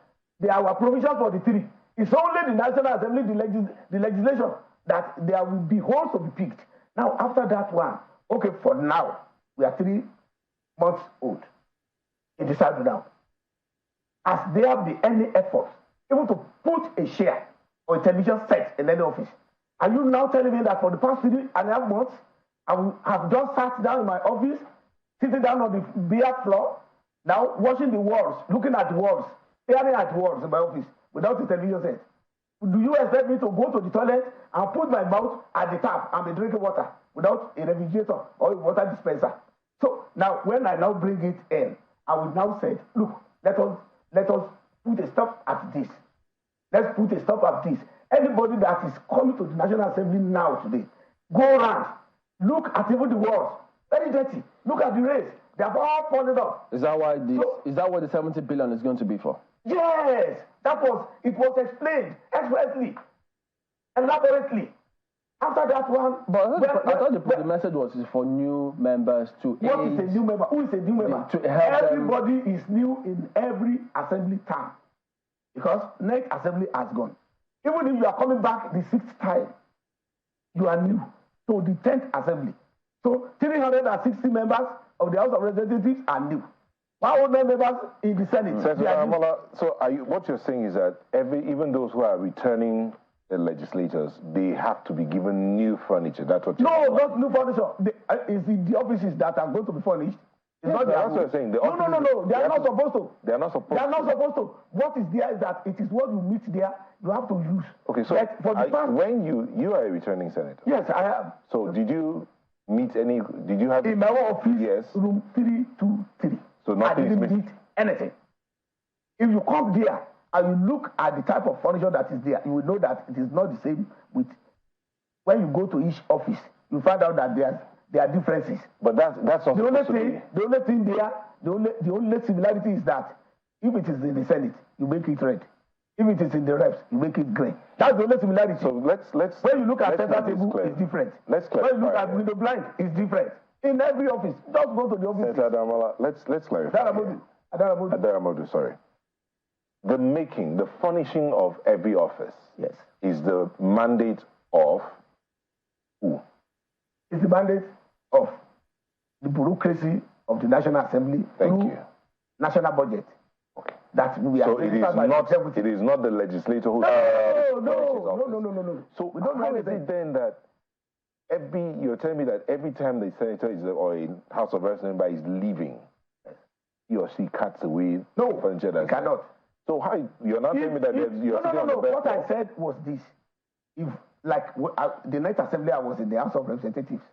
there are provisions for the 3. It's only the National Assembly, the legislation, that there will be holes to be picked. Now, after that one, okay, for now, we are 3 months old. It is out now. Has there been any effort even to put a share or a television set in any office? Are you now telling me that for the past 3.5 months, I have just sat down in my office, sitting down on the bare floor, now watching the walls, looking at the walls, staring at the walls in my office without a television set? Do you expect me to go to the toilet and put my mouth at the tap and be drinking water without a refrigerator or a water dispenser? So now, when I now bring it in, I will now say, look, let us put a stop at this. Let's put a stop at this. Anybody that is coming to the National Assembly now today, go around, look at even the walls, very dirty. Look at the rails; they have all fallen off. Is that what the 70 billion is going to be for? Yes, it was explained expressly, elaborately. After that one, I thought the message was for new members to what is a new member? Who is a new member? Everybody is new in every assembly term because next assembly has gone. Even if you are coming back the 6th time, you are new to the 10th assembly. So 360 members of the House of Representatives are new. 100 members in the Senate. So what you're saying is that even those who are returning the legislators, they have to be given new furniture. That's what you're saying. No, not new furniture. It's the offices that are going to be furnished. It's not that's what I'm saying. No. They are not supposed to. They are not supposed to. They are not supposed to. What is there is that it is what you meet there, you have to use. Okay, so when you are a returning senator. Yes, I am. So did you meet any, did you have... In my office, yes. room 323. So nothing I didn't meet anything. If you come there and you look at the type of furniture that is there, you will know that it is not the same with... When you go to each office, you find out that there are differences. But that's not the only thing there, the only similarity is that if it is in the Senate, you make it red. If it is in the reps, you make it green. That's the only similarity. So let's when you look at center table, it's different. Let's clarify. When you look at window blind, it's different. In every office, just go to the office. Senator Adamola, let's clarify. Adamola, sorry. The furnishing of every office, yes, is the mandate of who? It's the mandate of the bureaucracy of the National Assembly. Thank you. National budget. Okay. That we are. So it is not the legislator who. No. So how is it then that you're telling me that every time the senator or a House of Representatives is leaving, he or she cuts away furniture? No, cannot. So how you're not telling me that you're sitting on the best? What I said was this: if the night assembly I was in the House of Representatives,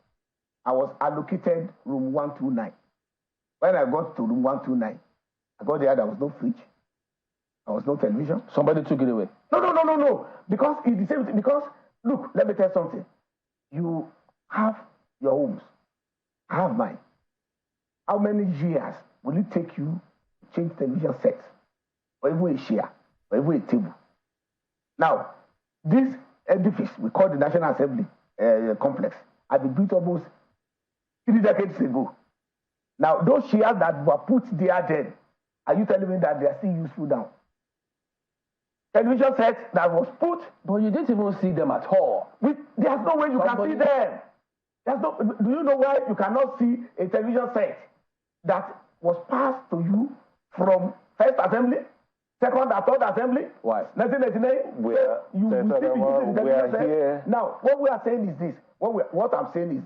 I was allocated room 129. When I got to room 129, I got there was no fridge, there was no television. Somebody took it away. No. Because it's the same thing. Because look, let me tell you something. You have your homes. I have mine. How many years will it take you to change television sets, or even a chair, or even a table? Now, this edifice we call the National Assembly complex had been built almost 3 decades ago. Now, those chairs that were put there then, are you telling me that they are still useful now? Television sets that was put... But you didn't even see them at all. There's no way you can see them. Do you know why you cannot see a television set that was passed to you from First Assembly, Second and Third Assembly? Why? 1999. We are here. Now, what we are saying is this. What I'm saying is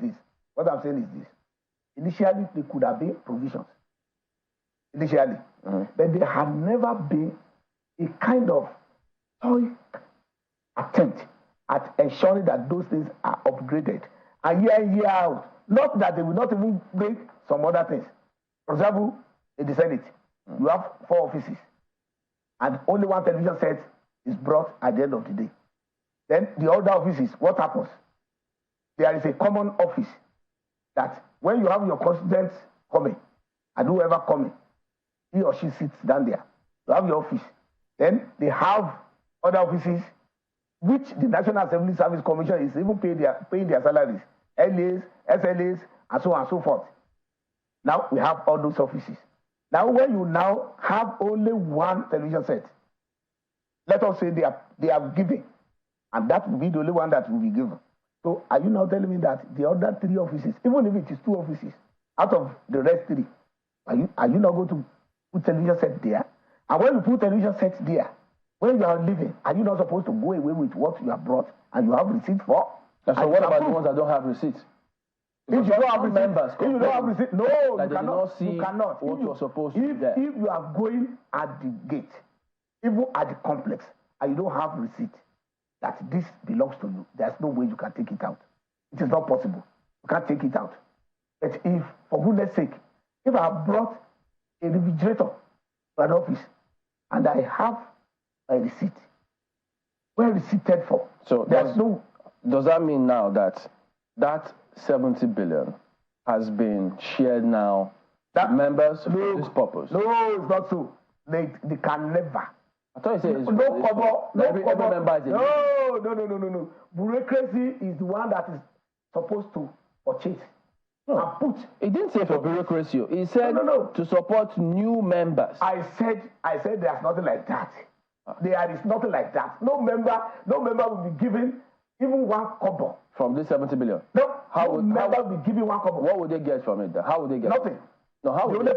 this. Initially, there could have been provisions. Initially. Mm-hmm. But there had never been a kind of attempt at ensuring that those things are upgraded. And year in, year out, not that they will not even bring some other things. For example, in the Senate, you have 4 offices, and only 1 television set is brought at the end of the day. Then the other offices, what happens? There is a common office that when you have your constituents coming, and whoever coming, he or she sits down there. You have your office. Then they have other offices, which the National Assembly Service Commission is even paying their salaries, LAs, SLAs, and so on and so forth. Now we have all those offices. Now when you now have only 1 television set, let us say they are giving, and that will be the only one that will be given. So are you now telling me that the other 3 offices, even if it is 2 offices, out of the rest 3, are you not going to put television set there? And when you put television sets there, when you are leaving, are you not supposed to go away with what you have brought and you have receipt for? So what about the ones that don't have receipts? If you don't have receipt, no, you cannot. What you're supposed to do there. If you are going at the gate, even at the complex, and you don't have receipt that this belongs to you, there's no way you can take it out. It is not possible. You can't take it out. But if, for goodness sake, if I have brought a refrigerator to an office and I have a receipt, well receipted for, so does that mean now that 70 billion has been shared now to members for this purpose? No, it's not so. They can never. I thought you said it's every member is No. Bureaucracy is the one that is supposed to purchase. No. It didn't say for bureaucracy. It said to support new members. I said there's nothing like that. There is nothing like that. No member will be given even 1 kobo. From this 70 billion? No. How member will be given 1 kobo. What would they get from it? How would they get nothing? No, how the only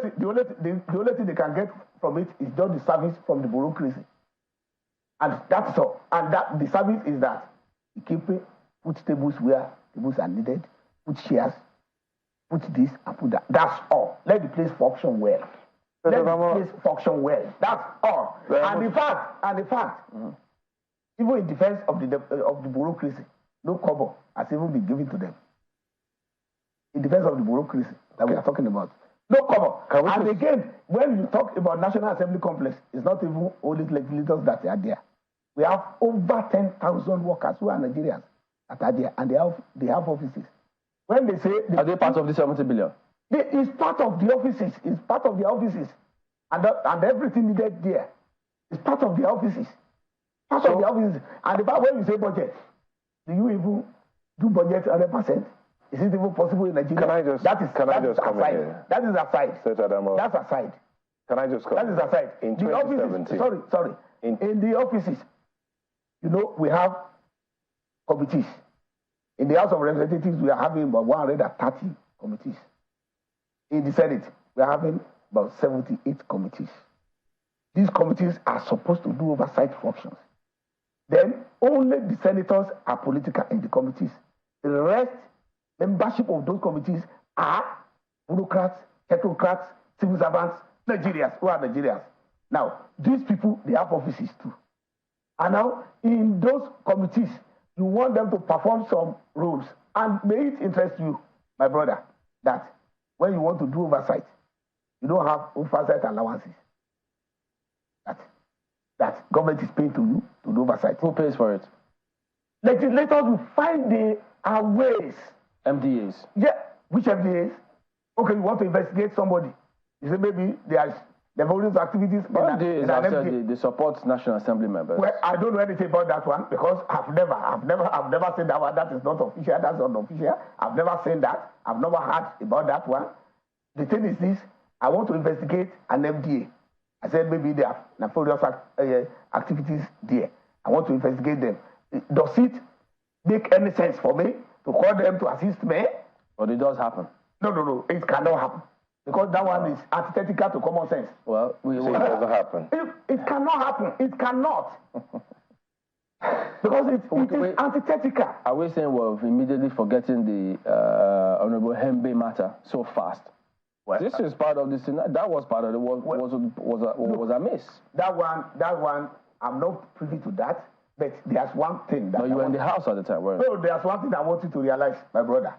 thing they can get from it is just the service from the bureaucracy. And that's all. And that the service is that you put tables where tables are needed, put chairs, put this and put that. That's all. Let the place function well. Let the place function well. That's all. And the fact, even in defense of the bureaucracy, no cover has even been given to them. In defense of the bureaucracy that we are talking about. No cover. And again, when you talk about National Assembly Complex, it's not even all these legislators that are there. We have over 10,000 workers who are Nigerians that are there, and they have offices. When they say... Are they part of the 70 billion? It's part of the offices. It's part of the offices. And everything needed there is part of the offices. Part of the offices. And when you say budget, do you even do budget 100%? Is it even possible in Nigeria? Can I just come in here? That is aside. That's aside. Can I just come in? That is aside. In 2017. Offices, sorry. In the offices, we have committees. In the House of Representatives, we are having about 130 committees. In the Senate, we are having about 78 committees. These committees are supposed to do oversight functions. Then only the senators are political in the committees. The rest, membership of those committees are bureaucrats, technocrats, civil servants, Nigerians, who are Nigerians. Now, these people, they have offices too. And now, in those committees, you want them to perform some roles. And may it interest you, my brother, that when you want to do oversight, you don't have oversight allowances. That government is paying to you to do oversight. Who pays for it? Legislators will find the ways. MDAs. Yeah, which MDAs? Okay, you want to investigate somebody. You say maybe there's those activities. MDAs they support National Assembly members. Well, I don't know anything about that one because I've never seen that one. That is not official. That's unofficial. I've never seen that. I've never heard about that one. The thing is this: I want to investigate an MDA. I said maybe there are nefarious activities there. I want to investigate them. Does it make any sense for me to call them to assist me? But it does happen. No. It cannot happen. Because that one is antithetical to common sense. Well, it doesn't happen. It cannot happen. It cannot. Because it is antithetical. Are we saying we're immediately forgetting the Honorable Hembe matter so fast? Well, this is part of this. That was part of it. Was a miss. That one. I'm not privy to that. But there's one thing that. No, you were in the house at the time, weren't you? No, there's one thing I want you to realize, my brother.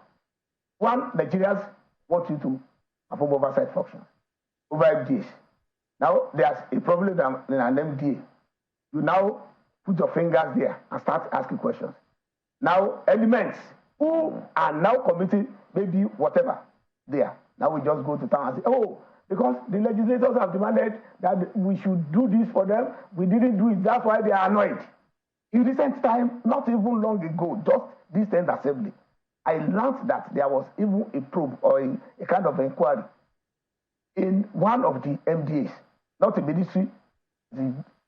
One, Nigerians want you to perform oversight functions over MDAs. Now there's a problem in an MDA. You now put your fingers there and start asking questions. Now elements who are now committing maybe whatever there. Now we just go to town and say, oh, because the legislators have demanded that we should do this for them, we didn't do it, that's why they are annoyed. In recent time, not even long ago, just this 10th assembly, I learned that there was even a probe or a kind of inquiry in one of the MDAs, not a ministry,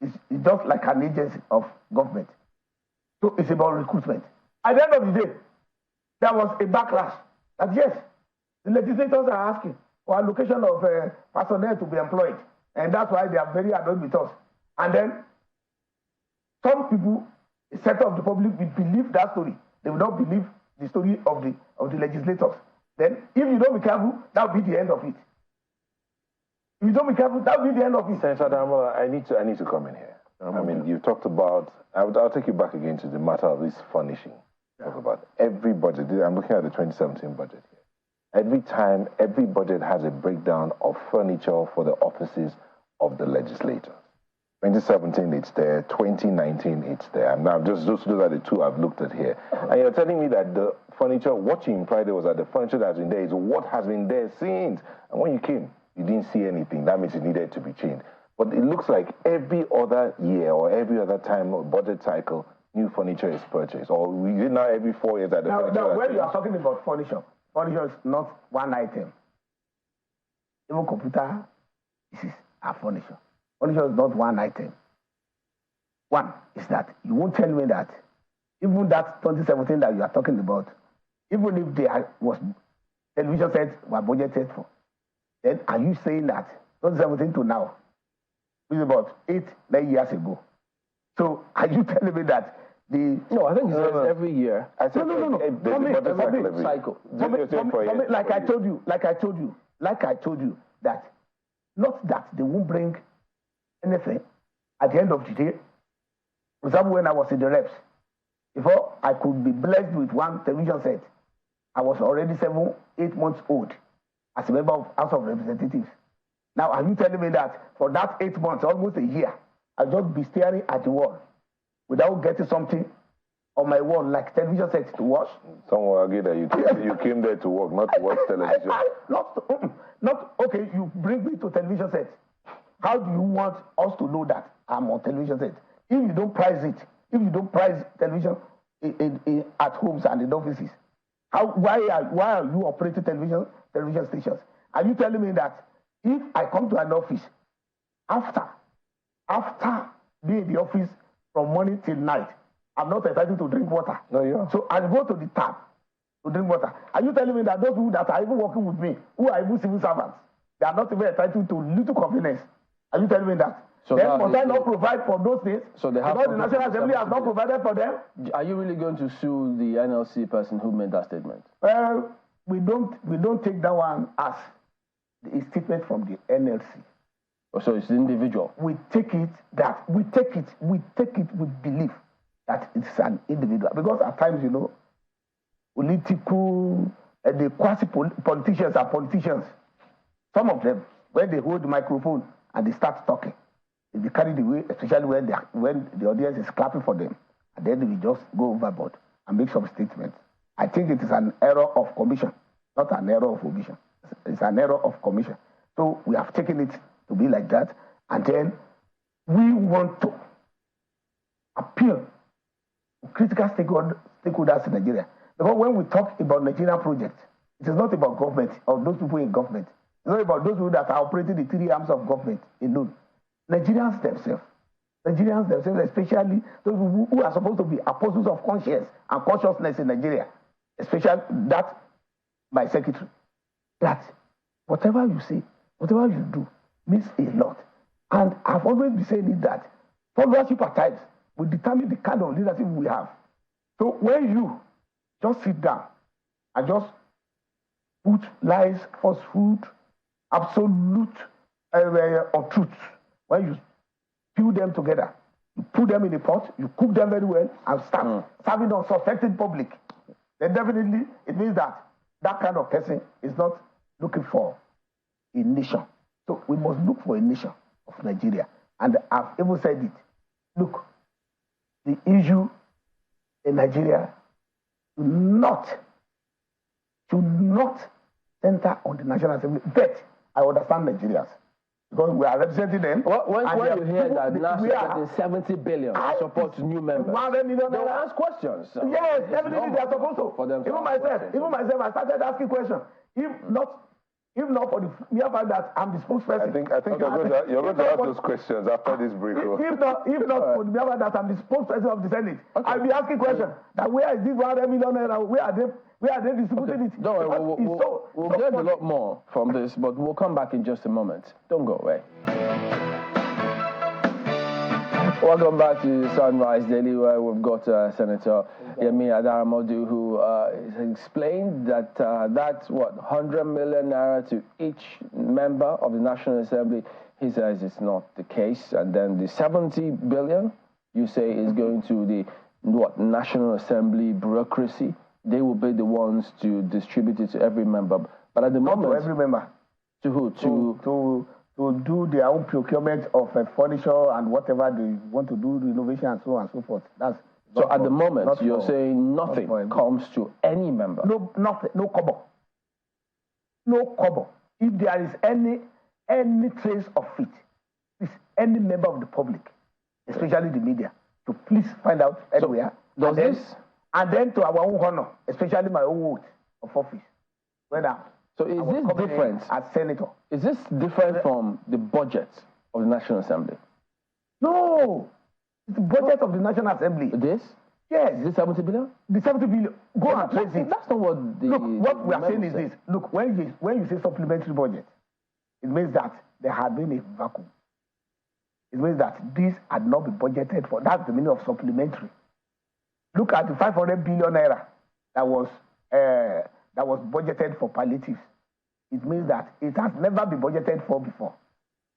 it's just like an agency of government. So it's about recruitment. At the end of the day, there was a backlash that yes, the legislators are asking for allocation of personnel to be employed, and that's why they are very annoyed with us. And then some people, a sector of the public, will believe that story. They will not believe the story of the legislators. Then, if you don't be careful, that will be the end of it. If you don't be careful, that will be the end of it. Senator Damola, I need to come in here. I mean, you talked about. I'll take you back again to the matter of this furnishing. Talk about every budget. I'm looking at the 2017 budget here. Every time, every budget has a breakdown of furniture for the offices of the legislators. 2017, it's there. 2019, it's there. And now, those are the two I've looked at here. And you're telling me that the furniture, what you implied there was that the furniture that's been there is what has been there since. And when you came, you didn't see anything. That means it needed to be changed. But it looks like every other year or every other time or budget cycle, new furniture is purchased. Or we did now every 4 years that the furniture. Now, when you are talking about furniture is not one item. Even computer pieces are furniture. Furniture is not one item. One is that you won't tell me that even that 2017 that you are talking about, even if there was television sets were budgeted for, then are you saying that 2017 to now, which is about 8-9 years ago? So are you telling me that No, I think he says every year. I said no. Every cycle. Like I told you that not that they won't bring anything at the end of the day. For example, when I was in the reps, before I could be blessed with one television set, I was already 7-8 months old as a member of House of Representatives. Now, are you telling me that for that 8 months, almost a year, I'll just be staring at the wall without getting something on my wall like television set to watch? Some will argue that you came there to work, not to watch television. Not okay, you bring me to television set. How do you want us to know that I'm on television set? If you don't price it, if you don't price television at homes and in offices, why are you operating television stations? Are you telling me that if I come to an office after being in the office from morning till night, I'm not entitled to drink water? No, yeah. So I go to the tap to drink water. Are you telling me that those people that are even working with me, who are even civil servants, they are not even entitled to little convenience? Are you telling me that? So then must I not provide for those things? So they have because the National Assembly has not provided for them? Are you really going to sue the NLC person who made that statement? Well, we don't take that one as a statement from the NLC. So it's individual. We take it with belief that it's an individual. Because at times, political, the quasi-politicians are politicians. Some of them, when they hold the microphone and they start talking, they carry the way, especially when the audience is clapping for them, and then they just go overboard and make some statements. I think it is an error of commission, not an error of omission. It's an error of commission. So we have taken it to be like that, and then we want to appeal to critical stakeholders in Nigeria. Because when we talk about Nigerian projects, it is not about government or those people in government. It's not about those people that are operating the three arms of government alone. Nigerians themselves, especially those who are supposed to be apostles of conscience and consciousness in Nigeria, especially that my secretary, that whatever you say, whatever you do, means a lot. And I've always been saying it that followership at times will determine the kind of leadership we have. So when you just sit down and just put lies, falsehood, absolute untruth, when you spew them together, you put them in a pot, you cook them very well, and start serving on suspected public, then definitely it means that that kind of person is not looking for a nation. So we must look for a nation of Nigeria. And I've even said it. Look, the issue in Nigeria should not center on the National Assembly. But I understand Nigerians, because we are representing them. When you hear that NASS is getting 70 billion to support new members, they will ask questions. Yes, definitely they are supposed to. For them even myself, I started asking questions. If not for the mere fact that I'm the spokesperson. I think you're going to ask those questions after this break. If not for the mere fact that I'm the spokesperson of the Senate, I'll be asking questions. That where is this 100 million naira? Where are they distributing it? Don't worry, we'll get a lot more from this, but we'll come back in just a moment. Don't go away. Welcome back to Sunrise Daily, where we've got Senator Yemi Adaramodu, who explained that that's 100 million naira to each member of the National Assembly. He says it's not the case. And then the 70 billion, you say, is going to the National Assembly bureaucracy. They will be the ones to distribute it to every member. But at the moment, not to every member. To who? To do their own procurement of furniture and whatever they want to do, renovation and so on and so forth. So at the moment, you're saying nothing comes to any member? No, nothing, no kobo. No kobo. If there is any trace of it, please, any member of the public, especially the media, to please find out anywhere. And then to our own honor, especially my own vote of office. So is this different? As senator. Is this different from the budget of the National Assembly? No. It's the budget of the National Assembly. This? Yes. Is this 70 billion? The 70 billion. Go and trace it. That's not what the... Look, what we are saying is this. Look, when you say supplementary budget, it means that there had been a vacuum. It means that this had not been budgeted for. That's the meaning of supplementary. Look at the 500 billion naira that was budgeted for palliatives. It means that it has never been budgeted for before.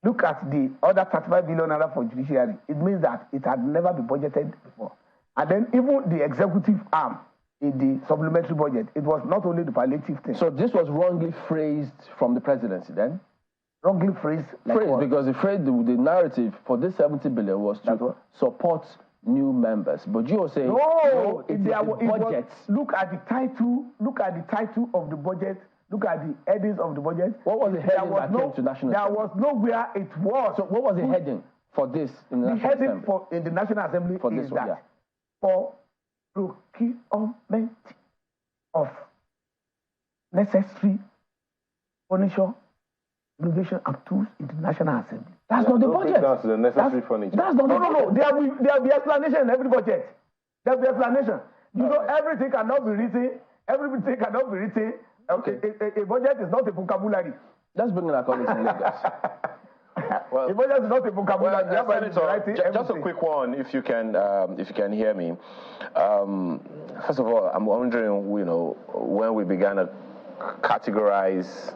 Look at the other 35 billion naira for judiciary. It means that it had never been budgeted before. And then even the executive arm in the supplementary budget, it was not only the palliative thing. So this was wrongly phrased from the presidency then? Wrongly phrased? Like because the narrative for this 70 billion was to support new members. But you were saying, no, it's the budget. Look at the title of the budget. Look at the headings of the budget. What was the heading that came to National Assembly? There was nowhere it was. So what was the heading for this in the National Assembly? The heading in the National Assembly for is that for procurement of necessary furniture, innovation and tools in the National Assembly. That's not the budget. That's the necessary furniture. That's not no. There will be explanation in every budget. There will be explanation. You know, everything cannot be written. Everything cannot be written. Okay. A budget is not a vocabulary. Let's bring in our colleagues in Lagos. Well, a budget is not a vocabulary. Senator, just a quick one, if you can hear me. First of all, I'm wondering, when we began to categorize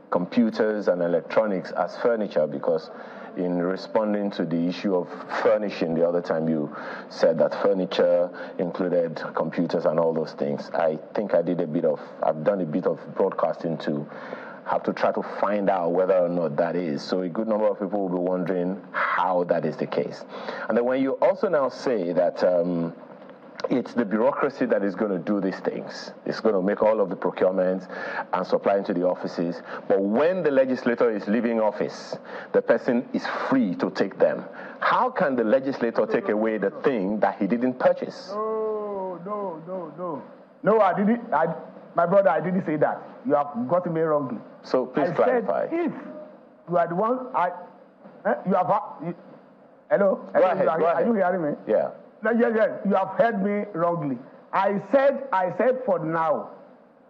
computers and electronics as furniture, because in responding to the issue of furnishing the other time, you said that furniture included computers and all those things. I think I've done a bit of broadcasting to have to try to find out whether or not that is. So a good number of people will be wondering how that is the case. And then when you also now say that it's the bureaucracy that is going to do these things. It's going to make all of the procurements and supply into the offices. But when the legislator is leaving office, the person is free to take them. How can the legislator take away the thing that he didn't purchase? No, I didn't. My brother, I didn't say that. You have gotten me wrongly. So please clarify. Said if you are the one, hello? Go ahead. Are you hearing me? Yeah. Yes, you have heard me wrongly. I said for now,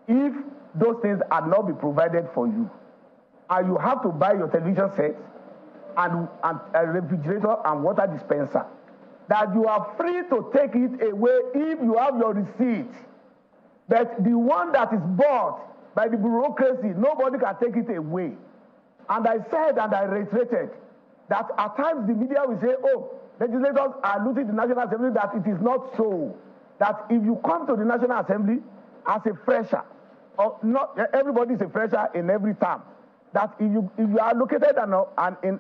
if those things are not be provided for you, and you have to buy your television set and a refrigerator and water dispenser, that you are free to take it away if you have your receipt. But the one that is bought by the bureaucracy, nobody can take it away. And I said and I reiterated that at times the media will say, oh, legislators are looting the National Assembly, that it is not so. That if you come to the National Assembly as a fresher, or not everybody is a fresher in every term, that if you are located in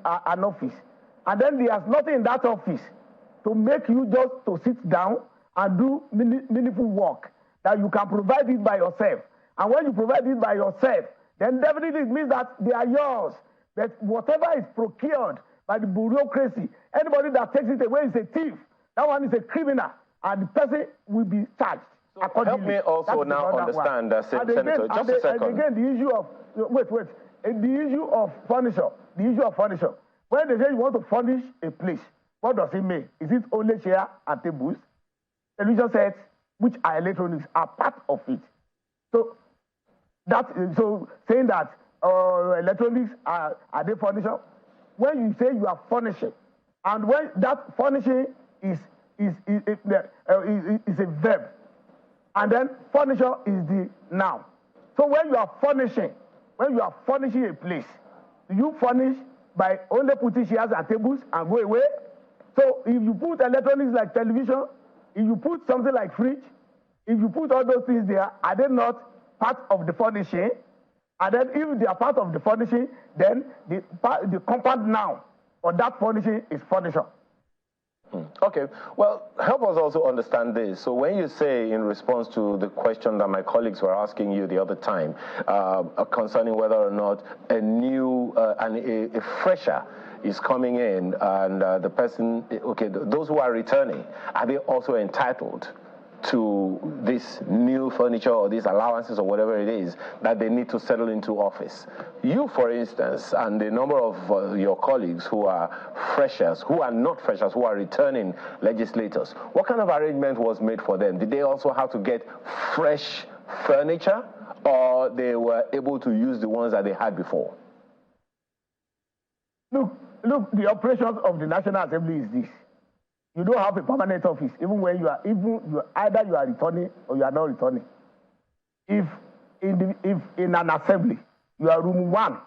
an office, and then there's nothing in that office to make you just to sit down and do meaningful work, that you can provide it by yourself. And when you provide it by yourself, then definitely it means that they are yours. But whatever is procured by the bureaucracy, anybody that takes it away is a thief. That one is a criminal, and the person will be charged accordingly. Help me also now understand, Senator, just a second. And again, the issue of, the issue of furniture. When they say you want to furnish a place, what does it mean? Is it only chair and tables? Television sets, which are electronics, are part of it. So saying that electronics are they furniture? When you say you are furnishing, and when that furnishing is a verb, and then furniture is the noun. So when you are furnishing a place, you furnish by only putting chairs and tables and go away. So if you put electronics like television, if you put something like fridge, if you put all those things there, are they not part of the furnishing? And then if they are part of the furnishing, then the compound noun for that furnishing is furniture. Okay, well, help us also understand this. So when you say, in response to the question that my colleagues were asking you the other time, concerning whether or not a new, a fresher is coming in, and the person, okay, those who are returning, are they also entitled to this new furniture or these allowances or whatever it is that they need to settle into office? You, for instance, and the number of your colleagues who are freshers, who are not freshers, who are returning legislators, what kind of arrangement was made for them? Did they also have to get fresh furniture, or they were able to use the ones that they had before? Look, the operations of the National Assembly is this. you don't have a permanent office, even when either you are returning or you are not returning. If in an assembly, you are room 1,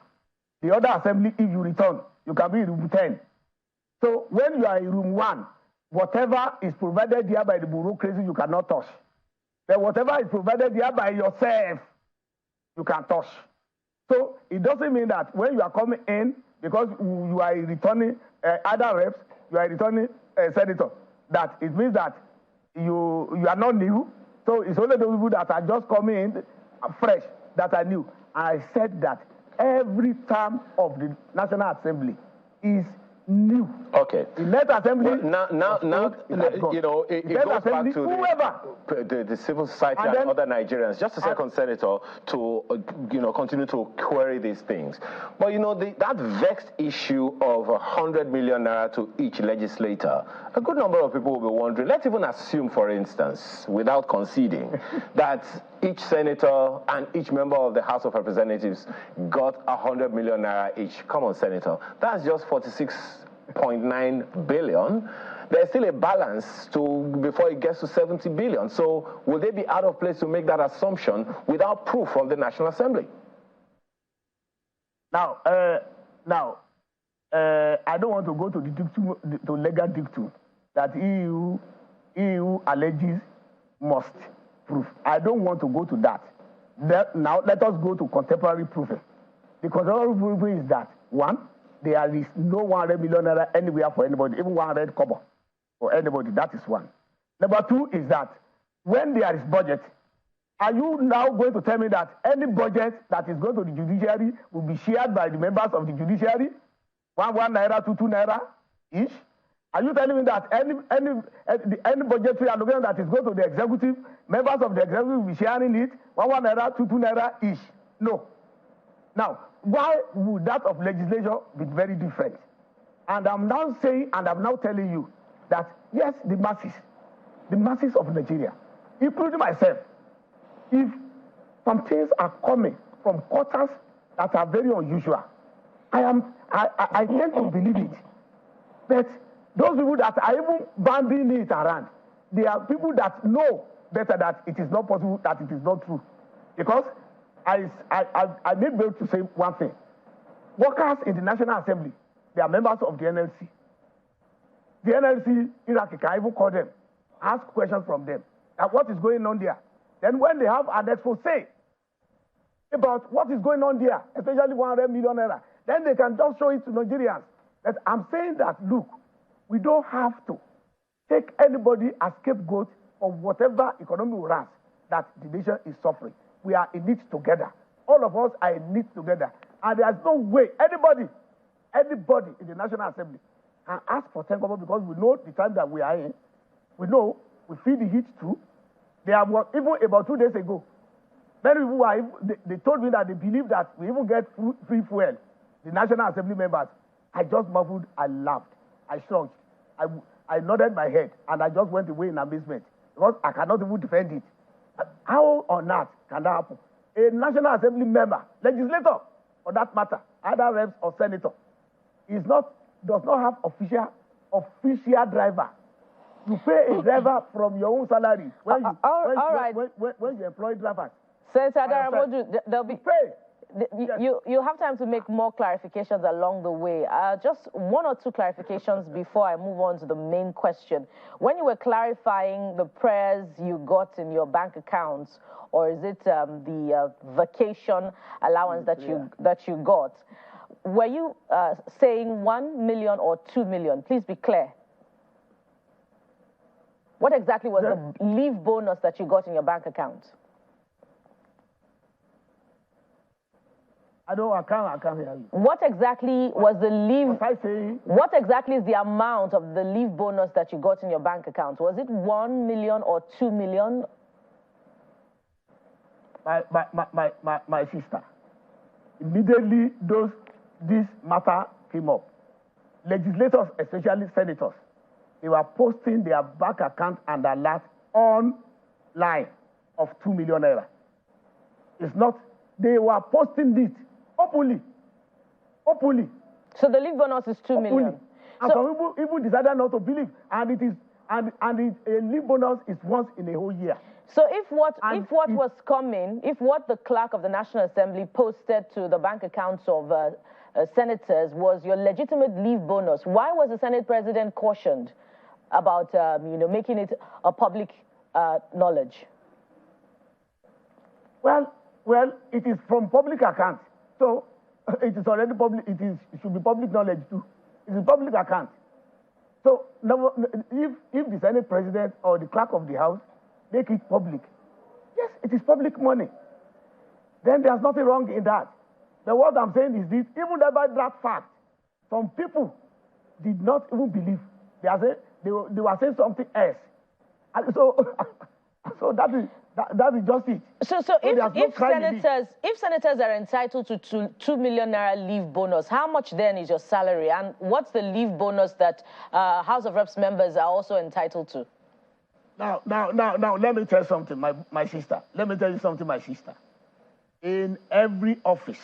the other assembly, if you return, you can be in room 10. So when you are in room 1, whatever is provided here by the bureaucracy, you cannot touch. But whatever is provided here by yourself, you can touch. So it doesn't mean that when you are coming in, because you are returning other reps, you are returning senator, that it means that you are not new. So it's only those people that are just coming in fresh that are new. And I said that every term of the National Assembly is new. Okay. The next assembly. Well, now, you know, it goes back to the civil society and other Nigerians. Just a second, Senator, to continue to query these things. But you know, that vexed issue of 100 million naira to each legislator, a good number of people will be wondering. Let's even assume, for instance, without conceding, that each senator and each member of the House of Representatives got 100 million naira each. Come on, Senator, that's just 46.9 billion. There's still a balance before it gets to 70 billion. So will they be out of place to make that assumption without proof from the National Assembly? Now, I don't want to go to the legal dictum that EU alleges must prove. I don't want to go to that. Now let us go to contemporary proving. The contemporary proving is that, 1, there is no 100 million naira anywhere for anybody, even 100 kobo for anybody. That is 1. Number 2 is that when there is budget, are you now going to tell me that any budget that is going to the judiciary will be shared by the members of the judiciary? 1 naira, 2 naira each? Are you telling me that any budgetary allocation that is going to the executive, members of the executive will be sharing it, 1 naira, 2 naira each? No. Now, why would that of legislature be very different? And I'm now saying, and I'm now telling you that yes, the masses of Nigeria, including myself, if some things are coming from quarters that are very unusual, I tend to believe it. But those people that are even banding it around, they are people that know better that it is not possible, that it is not true. Because I need to say one thing. Workers in the National Assembly, they are members of the NLC. The NLC, Iraqi can even call them, ask questions from them, and what is going on there. Then when they have an expose about what is going on there, especially 100 million naira, then they can just show it to Nigerians. That I'm saying that, look, we don't have to take anybody as scapegoat for whatever economic wrath that the nation is suffering. We are in it together. All of us are in it together. And there's no way anybody in the National Assembly can ask for 10 kobo because we know the time that we are in. We know we feel the heat too. Even about 2 days ago, many people they told me that they believe that we even get free fuel. The National Assembly members, I just marveled, I laughed, I shrugged, I nodded my head, and I just went away in amazement because I cannot even defend it. How on earth can that happen? A National Assembly member, legislator, for that matter, either reps or senator, does not have official driver. You pay a driver from your own salary when you employ drivers. Senator Adaramodu, there'll be you have time to make more clarifications along the way. Just 1 or 2 clarifications before I move on to the main question. When you were clarifying the prayers you got in your bank accounts, or is it the vacation allowance that you got, were you saying 1 million or 2 million? Please be clear. What exactly was the leave bonus that you got in your bank account? I can't hear you. What exactly was the leave? What exactly is the amount of the leave bonus that you got in your bank account? Was it 1 million or 2 million? My sister, immediately this matter came up, legislators, especially senators, they were posting their bank account and alert online of 2 million naira. It's not, they were posting it openly. So the leave bonus is 2 million. And some people even decided not to believe. And it is a leave bonus is once in a whole year. So if what the clerk of the National Assembly posted to the bank accounts of senators was your legitimate leave bonus, why was the Senate President cautioned about making it a public knowledge? Well, it is from public account, so it is already public. It should be public knowledge too. It is public account. So if the Senate President or the clerk of the House make it public, yes, it is public money. Then there's nothing wrong in that. But what I'm saying is this: even about that fact, some people did not even believe. They were saying something else. And so that is just it. So if senators are entitled to 2 million naira leave bonus, how much then is your salary? And what's the leave bonus that House of Reps members are also entitled to? Now, let me tell you something, my sister. Let me tell you something, my sister. In every office,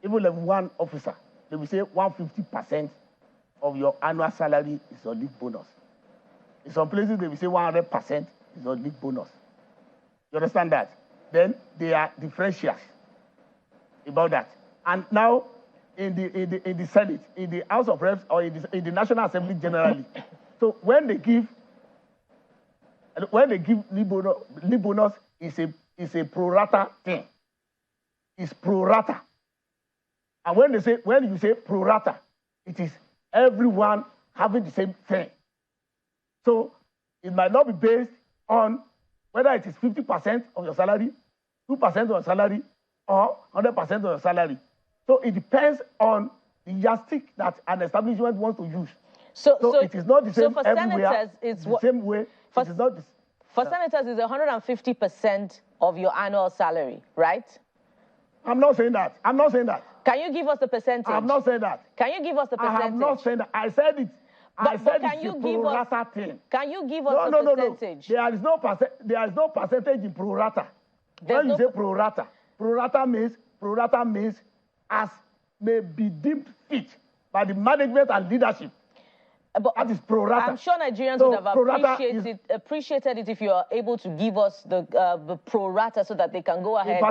even level 1 officer, they will say 150% of your annual salary is your leave bonus. In some places, they will say 100% is your leave bonus. You understand that? Then there are differentials about that. And now, in the Senate, in the House of Reps, or in the National Assembly generally, so when they give leave bonus is a pro rata thing. It's pro rata. And when you say pro rata, it is everyone having the same thing. So it might not be based on whether it is 50% of your salary, 2% of your salary, or 100% of your salary. So it depends on the yardstick that an establishment wants to use. So it is not the same for everywhere. Senators, it's the same way. For, it is not for senators, it's 150% of your annual salary, right? I'm not saying that. I'm not saying that. Can you give us the percentage? I'm not saying that. Can you give us the percentage? I have not said that. I said it. I said it's a pro rata thing. Can you give us the percentage? There is no percentage in pro rata. When you say pro rata means as may be deemed fit by the management and leadership. But that is pro rata. I'm sure Nigerians would have appreciated it if you are able to give us the pro rata so that they can go ahead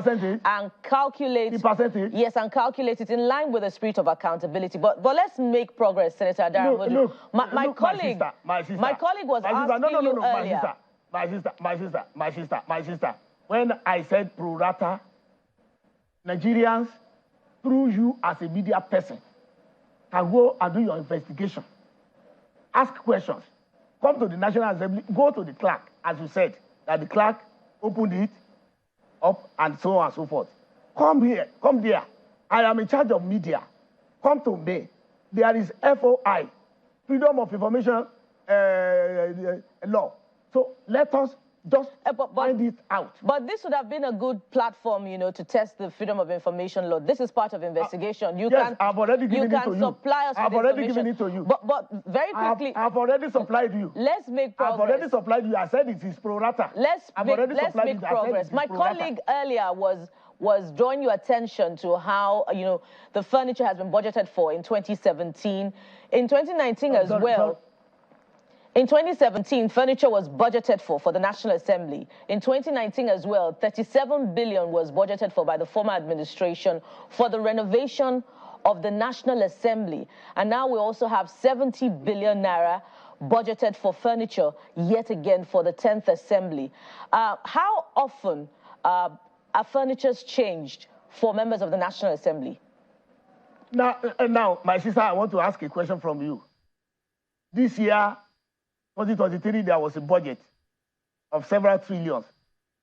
and calculate the percentage. Yes, and calculate it in line with the spirit of accountability. But let's make progress, Senator Adaram. My colleague was asking you earlier. My sister. When I said pro rata, Nigerians, through you as a media person, can go and do your investigation. Ask questions. Come to the National Assembly. Go to the clerk, as you said, that the clerk opened it up and so on and so forth. Come here. Come there. I am in charge of media. Come to me. There is FOI, Freedom of Information Law. So let us just find it out. But this would have been a good platform, to test the Freedom of Information Law. This is part of investigation. I've already given it to you. Supply us I've already given it to you. But very quickly, I've already supplied you. Let's make progress. I've already supplied you. I said it is pro rata. Let's make progress. My colleague earlier was drawing your attention to how the furniture has been budgeted for in 2017, in 2019 as well. In 2017, furniture was budgeted for the National Assembly. In 2019 as well, 37 billion was budgeted for by the former administration for the renovation of the National Assembly. And now we also have 70 billion naira budgeted for furniture yet again for the 10th Assembly. How often are furnitures changed for members of the National Assembly? Now, my sister, I want to ask a question from you. This year, 2023, there was a budget of several trillions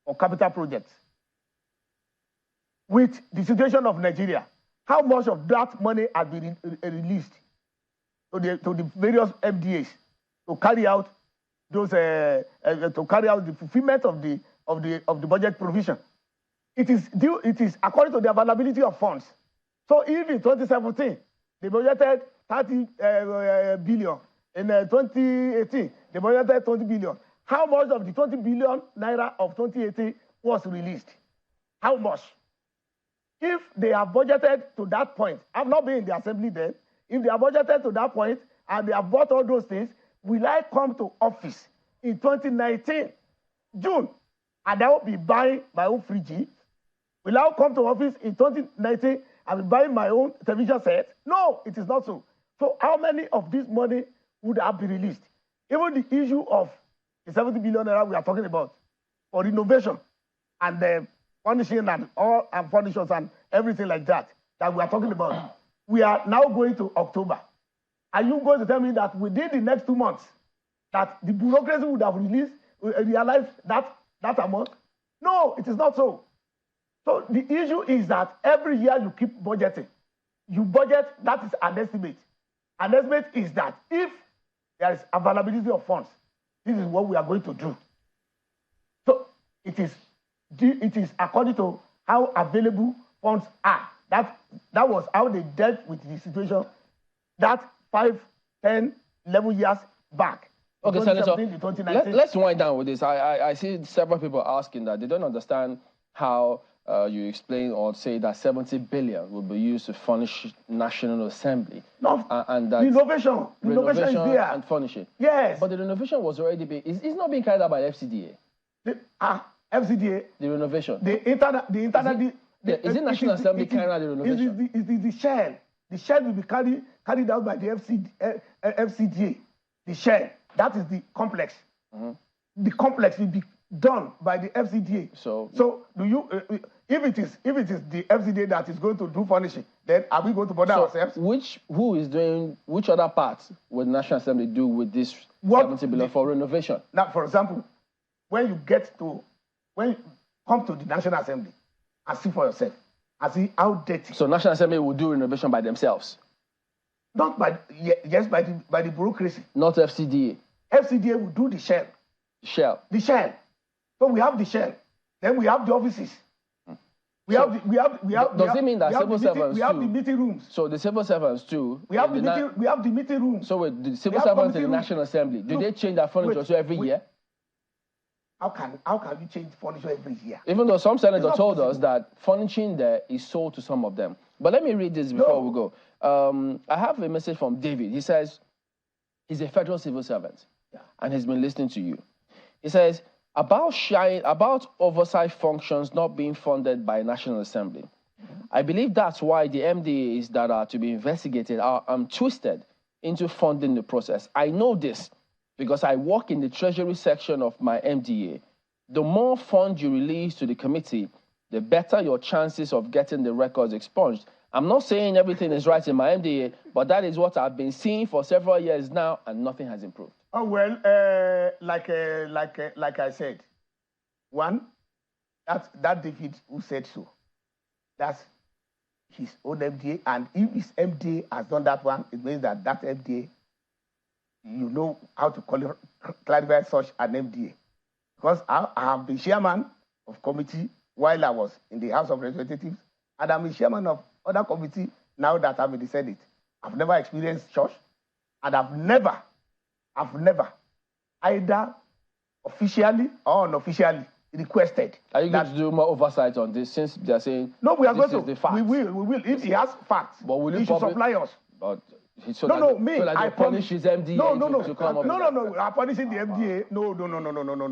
for capital projects. With the situation of Nigeria, how much of that money has been released to the various MDAs to carry out those the fulfillment of the budget provision? It is according to the availability of funds. So if in 2017 they budgeted 30 billion. In 2018, they budgeted 20 billion. How much of the 20 billion naira of 2018 was released? How much? If they have budgeted to that point, I've not been in the assembly then, if they are budgeted to that point and they have bought all those things, will I come to office in 2019, June, and I will be buying my own fridge? Will I come to office in 2019 and be buying my own television set? No, it is not so. So how many of this money would have been released? Even the issue of the 70 billion naira we are talking about for renovation and the furnishing and all and furnishings and everything like that we are talking about. We are now going to October. Are you going to tell me that within the next 2 months that the bureaucracy would have realized that amount? No, it is not so. So the issue is that every year you keep budgeting. You budget, that is an estimate. An estimate is that if there is availability of funds, this is what we are going to do. So it is according to how available funds are. That was how they dealt with the situation that 5, 10, 11 years back. Okay, Senator, let's wind down with this. I see several people asking that. They don't understand how you explain or say that 70 billion will be used to furnish National Assembly. No, and that renovation is there. And furnishing. Yes. But the renovation was already being, it's not being carried out by the FCDA. FCDA? The renovation. The internal, is it National Assembly carrying out the renovation? It is the shell. The shell will be carried out by the FCDA. The shell. That is the complex. Mm-hmm. The complex will be done by the FCDA. So do you? If it is the FCDA that is going to do furnishing, then are we going to bother ourselves? Who is doing which other parts will the National Assembly do with this 70 billion for renovation? Now, for example, when you come to the National Assembly and see for yourself and see how dirty. So National Assembly will do renovation by themselves. Not by the bureaucracy. Not FCDA. FCDA will do the shell. The shell. So we have the shell. Then we have the offices. Does it mean that civil servants we have the meeting rooms. So the civil servants too. We have the meeting rooms. So with the civil servants in the National Assembly, do they change their furniture every year? How can you change furniture every year? Even though some senators told us that furnishing there is sold to some of them. But let me read this before we go. I have a message from David. He says he's a federal civil servant and he's been listening to you. He says, about oversight functions not being funded by National Assembly. I believe that's why the MDAs that are to be investigated are twisted into funding the process. I know this because I work in the Treasury section of my MDA. The more funds you release to the committee, the better your chances of getting the records expunged. I'm not saying everything is right in my MDA, but that is what I've been seeing for several years now, and nothing has improved. Oh, well, like I said, one, that David who said so, that's his own MDA, and if his MDA has done that one, it means that MDA, you know how to clarify such an MDA. Because I have been chairman of committee while I was in the House of Representatives, and I'm a chairman of other committee now that I'm in the Senate. I've never experienced church, and I've never, either officially or unofficially, requested. Are you going to do more oversight on this since they're saying no? We are going to. The facts. We will. If he has facts, but will he should supply us. But I punish his MDA. To come up no. I'm punishing the MDA. No.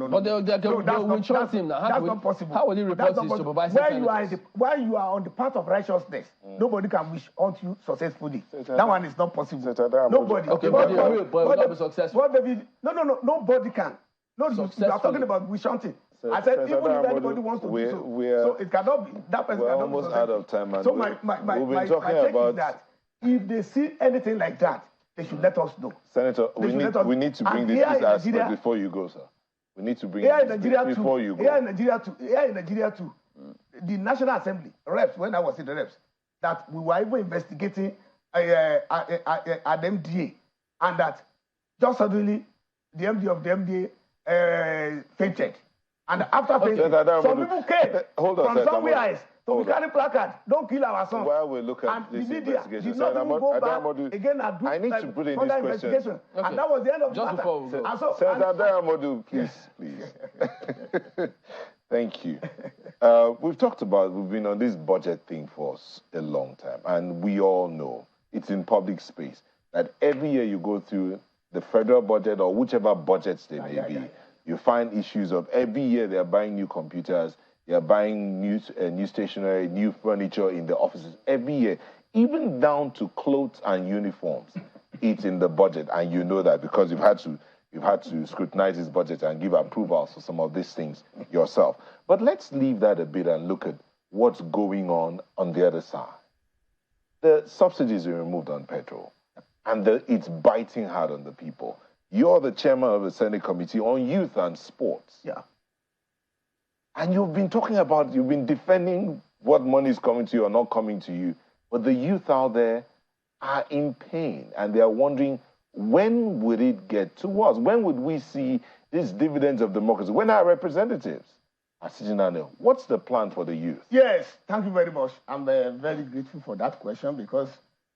But they will trust him now. That's not possible. How will he report his supervisor? While you are on the path of righteousness, nobody can wish on you successfully. That one is not possible. Nobody. Okay, but they will not be successful. No, nobody can. No, you are talking about wish hunting. I said even if anybody wants to do so it cannot be. That person we're cannot almost out of time. And so my take is that if they see anything like that, they should let us know. Senator, we need to bring this aspect before you go, sir. We need to bring this before you go. Here in Nigeria too, the National Assembly reps, when I was in the reps, that we were even investigating an MDA, and that just suddenly the MD of the MDA fainted. And after fainting, some people came from somewhere else. So we carry placard, don't kill our son. While we look at and this the media investigation, did not even go back again and do I need to put in this question. Okay. And that was the end of the matter. Before we go. Senator Daramodu, please. Thank you. We've been on this budget thing for a long time, and we all know it's in public space. that every year you go through the federal budget or whichever budgets they may be, you find issues of every year they're buying new computers, they're buying new stationery, new furniture in the offices every year, even down to clothes and uniforms. It's in the budget, and you know that because you've had to scrutinize this budget and give approvals for some of these things yourself. But let's leave that a bit and look at what's going on the other side. The subsidies are removed on petrol, and it's biting hard on the people. You're the chairman of the Senate Committee on Youth and Sports. Yeah. And you've been defending what money is coming to you or not coming to you. But the youth out there are in pain, and they are wondering, when would it get to us? When would we see these dividends of democracy? When our representatives are sitting down there, what's the plan for the youth? Yes, thank you very much. I'm very grateful for that question, because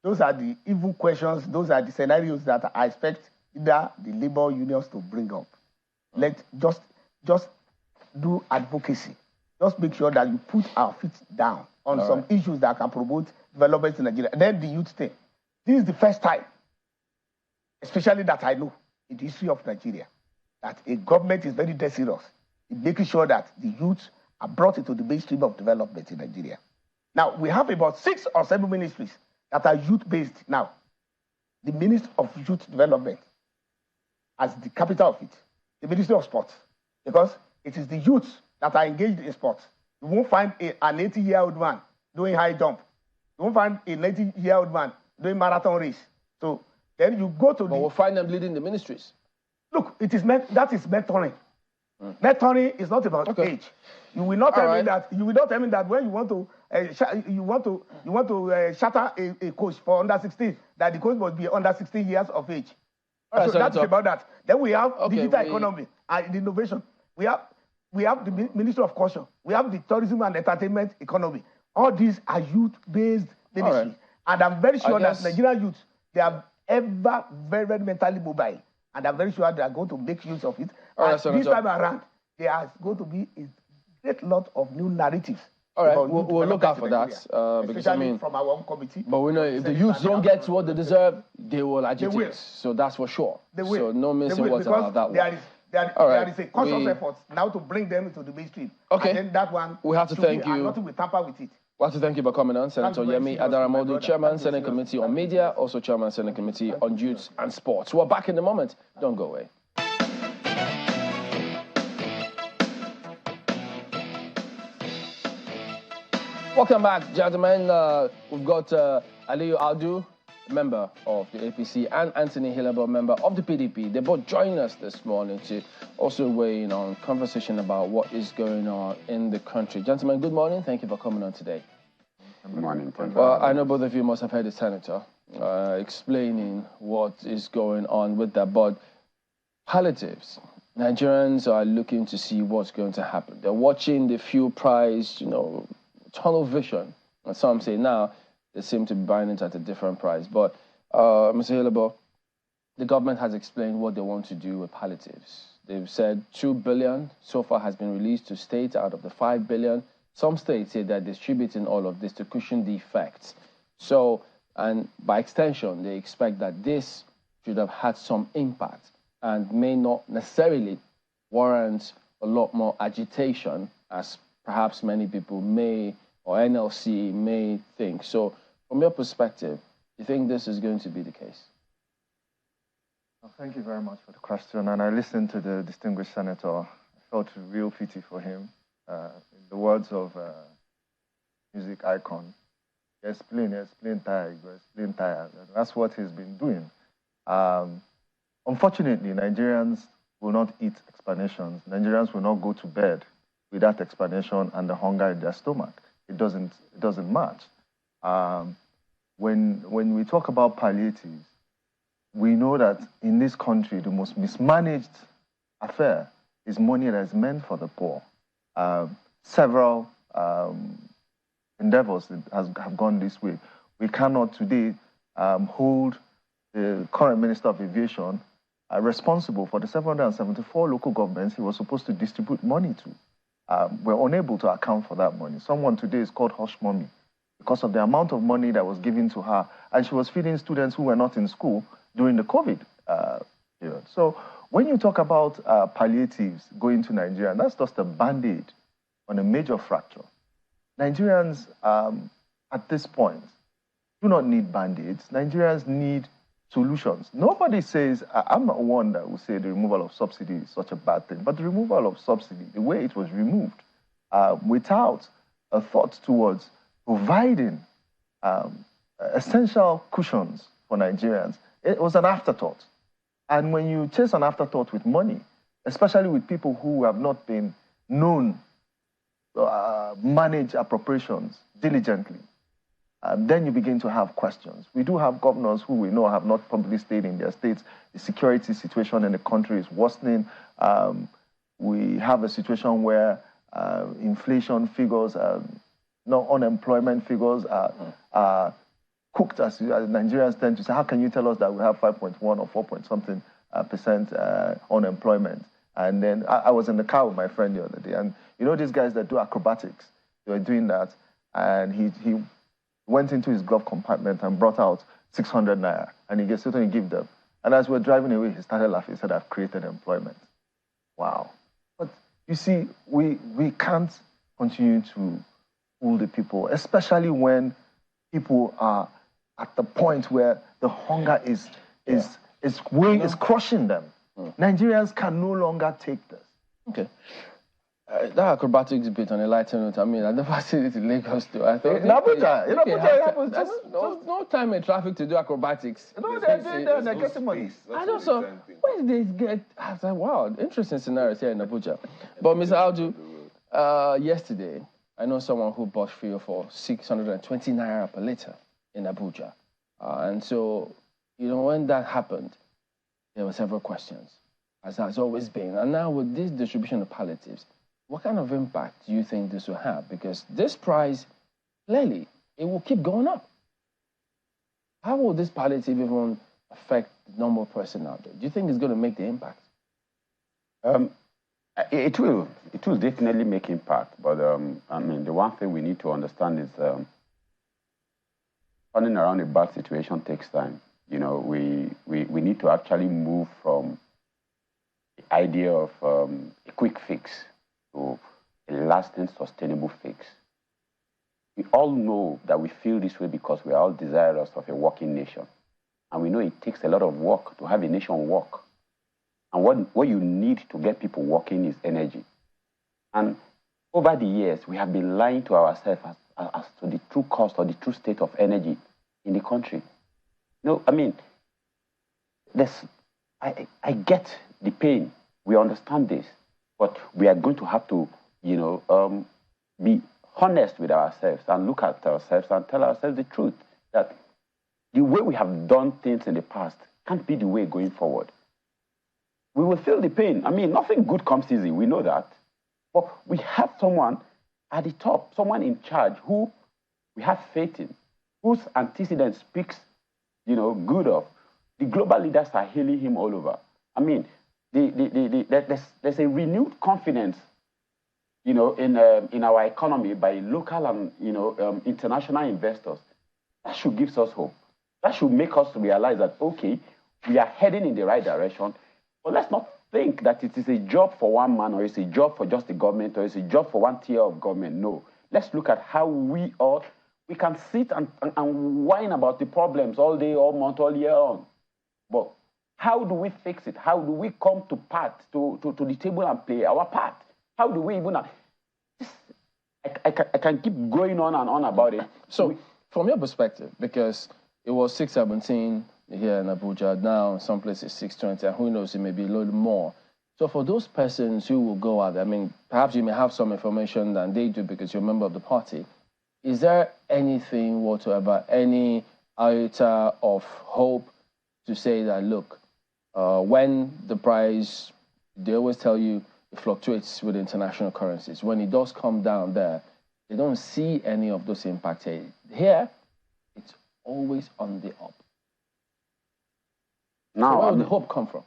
those are the evil questions. Those are the scenarios that I expect either the labor unions to bring up. Let just do advocacy. Just make sure that you put our feet down on some issues that can promote development in Nigeria. And then the youth thing. This is the first time, especially that I know in the history of Nigeria, that a government is very dead serious in making sure that the youth are brought into the mainstream of development in Nigeria. Now, we have about 6 or 7 ministries that are youth-based now. The Ministry of Youth Development as the capital of it, the Ministry of Sports, because it is the youths that are engaged in sports. You won't find an 80-year-old man doing high jump. You won't find an 80-year-old man doing marathon race. So then you go to we'll find them leading the ministries. Look, that is mentoring. Mentoring is not about age. You will not tell me that. You will not tell me that when you want to shatter a coach for under 16, that the coach must be under 16 years of age. So that's about that. Then we have digital economy and innovation. We have the Ministry of Culture. We have the Tourism and Entertainment Economy. All these are youth-based ministries. And I'm very sure that Nigerian youth, they are ever very, very mentally mobile. And I'm very sure they are going to make use of it. And this time around, there is going to be a great lot of new narratives. All right, we'll look out for that. Because I mean, from our own committee. But we know if the youths don't get what they deserve, they will agitate. So that's for sure. They will. So no missing words about that one. There is a conscious effort now to bring them into the mainstream. Okay. And then that one, we have to thank you. Nothing will tamper with it. We have to thank you for coming on, Senator Yemi Adaramodu, Chairman, Senate Committee on Media, also Chairman, Senate Committee on Youth and Sports. We're back in a moment. Don't go away. Welcome back, gentlemen. We've got Aliyu Aldu, member of the APC, and Anthony Hillable, member of the PDP. They both joined us this morning to also weigh in on conversation about what is going on in the country. Gentlemen, good morning. Thank you for coming on today. Good morning. Well, I know both of you must have heard the senator explaining what is going on with that, but palliatives. Nigerians are looking to see what's going to happen. They're watching the fuel price, tunnel vision. And some say now they seem to be buying it at a different price. But, Mr. Hillable, the government has explained what they want to do with palliatives. They've said 2 billion so far has been released to states out of the 5 billion. Some states say they're distributing all of this to cushion the effects. So, and by extension, they expect that this should have had some impact and may not necessarily warrant a lot more agitation, as perhaps many people may, or NLC may think. So, from your perspective, do you think this is going to be the case? Well, thank you very much for the question. And I listened to the distinguished senator. I felt real pity for him. In the words of music icon, explain tired. That's what he's been doing. Unfortunately, Nigerians will not eat explanations. Nigerians will not go to bed without explanation and the hunger in their stomach. It doesn't match. When we talk about palliatives, we know that in this country, the most mismanaged affair is money that is meant for the poor. Several endeavors have gone this way. We cannot today hold the current Minister of Aviation responsible for the 774 local governments he was supposed to distribute money to. We're unable to account for that money. Someone today is called Hush Mommy because of the amount of money that was given to her. And she was feeding students who were not in school during the COVID period. So when you talk about palliatives going to Nigeria, that's just a band-aid on a major fracture. Nigerians, at this point, do not need band-aids. Nigerians need solutions. Nobody says, I'm not one that will say the removal of subsidy is such a bad thing, but the removal of subsidy, the way it was removed, without a thought towards providing essential cushions for Nigerians, it was an afterthought. And when you chase an afterthought with money, especially with people who have not been known to manage appropriations diligently, then you begin to have questions. We do have governors who we know have not publicly stayed in their states. The security situation in the country is worsening. We have a situation where inflation figures, unemployment figures are cooked, as Nigerians tend to say. How can you tell us that we have 5.1 or 4 point something percent unemployment? And then I was in the car with my friend the other day, and you know these guys that do acrobatics, they were doing that, and he went into his glove compartment and brought out 600 naira, and he gets something to give them. And as we're driving away, he started laughing. He said, I've created employment. Wow. But you see, we can't continue to fool the people, especially when people are at the point where the hunger is crushing them. Nigerians can no longer take this. Okay. That acrobatics bit on a lighter note, I mean, I never seen it in Lagos too. I thought in Abuja, it happens. No time in traffic to do acrobatics. No, they're doing that, they're getting money. I know, so where did they get? I was like, wow, interesting scenarios here in Abuja. But Mr. Audu, yesterday, I know someone who bought fuel for 620 naira per liter in Abuja. And so, you know, when that happened, there were several questions, as has always been. And now with this distribution of palliatives, what kind of impact do you think this will have? Because this price, clearly, it will keep going up. How will this palliative even affect the normal person out there? Do you think it's going to make the impact? It will definitely make impact. But I mean, the one thing we need to understand is turning around a bad situation takes time. You know, we need to actually move from the idea of a quick fix to a lasting, sustainable fix. We all know that we feel this way because we are all desirous of a working nation. And we know it takes a lot of work to have a nation work. And what you need to get people working is energy. And over the years, we have been lying to ourselves as to the true cost or the true state of energy in the country. No, I mean, I get the pain. We understand this. But we are going to have to, you know, be honest with ourselves and look at ourselves and tell ourselves the truth, that the way we have done things in the past can't be the way going forward. We will feel the pain. I mean, nothing good comes easy. We know that. But we have someone at the top, someone in charge who we have faith in, whose antecedent speaks, you know, good of. The global leaders are hailing him all over. I mean, there's a renewed confidence, you know, in our economy by local and, you know, international investors. That should give us hope. That should make us realize that, okay, we are heading in the right direction. But let's not think that it is a job for one man, or it's a job for just the government, or it's a job for one tier of government. No. Let's look at how we can sit and whine about the problems all day, all month, all year on. But how do we fix it? How do we come to the table and play our part? How do we even... I can keep going on and on about it. So, from your perspective, because it was 617 here in Abuja, now in some places 620, and who knows, it may be a little more. So for those persons who will go out, I mean, perhaps you may have some information than they do because you're a member of the party. Is there anything whatsoever, any iota of hope to say that, look, when the price, they always tell you it fluctuates with international currencies. When it does come down there, they don't see any of those impacts here. Here, it's always on the up. Now, so where would the hope come from?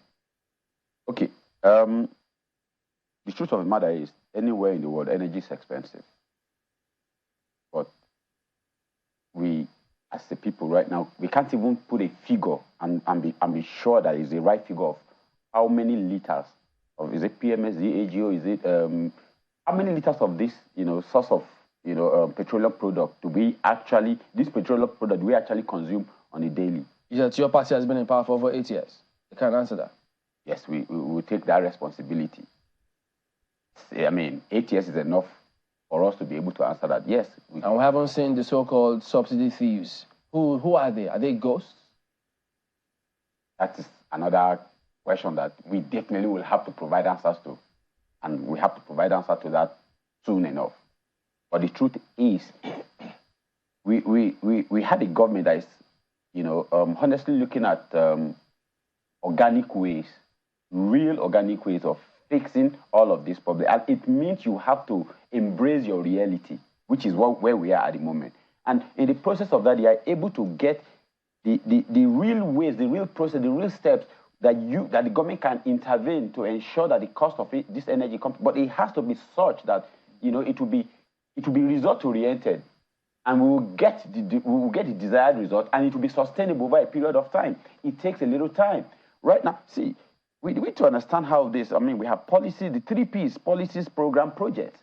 Okay. The truth of the matter is, anywhere in the world, energy is expensive. But we, as the people right now, we can't even put a figure and be sure that it's the right figure of how many liters of, is it PMS, AGO, is it, how many liters of this, source of, petroleum product do we actually, this petroleum product we actually consume on a daily? Yes, your party has been in power for over 8 years. You can't answer that. Yes, we will take that responsibility. I mean, 8 years is enough for us to be able to answer that. Yes. And we haven't seen the so-called subsidy thieves. Who are they? Are they ghosts? That is another question that we definitely will have to provide answers to. And we have to provide answers to that soon enough. But the truth is, we had a government that is, honestly looking at organic ways, real organic ways of fixing all of these problems. And it means you have to embrace your reality, which is where we are at the moment. And in the process of that, you are able to get the real ways, the real process, the real steps that the government can intervene to ensure that the cost of this energy comes. But it has to be such that it will be result oriented, and we will get the desired result, and it will be sustainable over a period of time. It takes a little time. Right now, see, we need to understand how this. I mean, we have policy, the 3 Ps: policies, program, projects.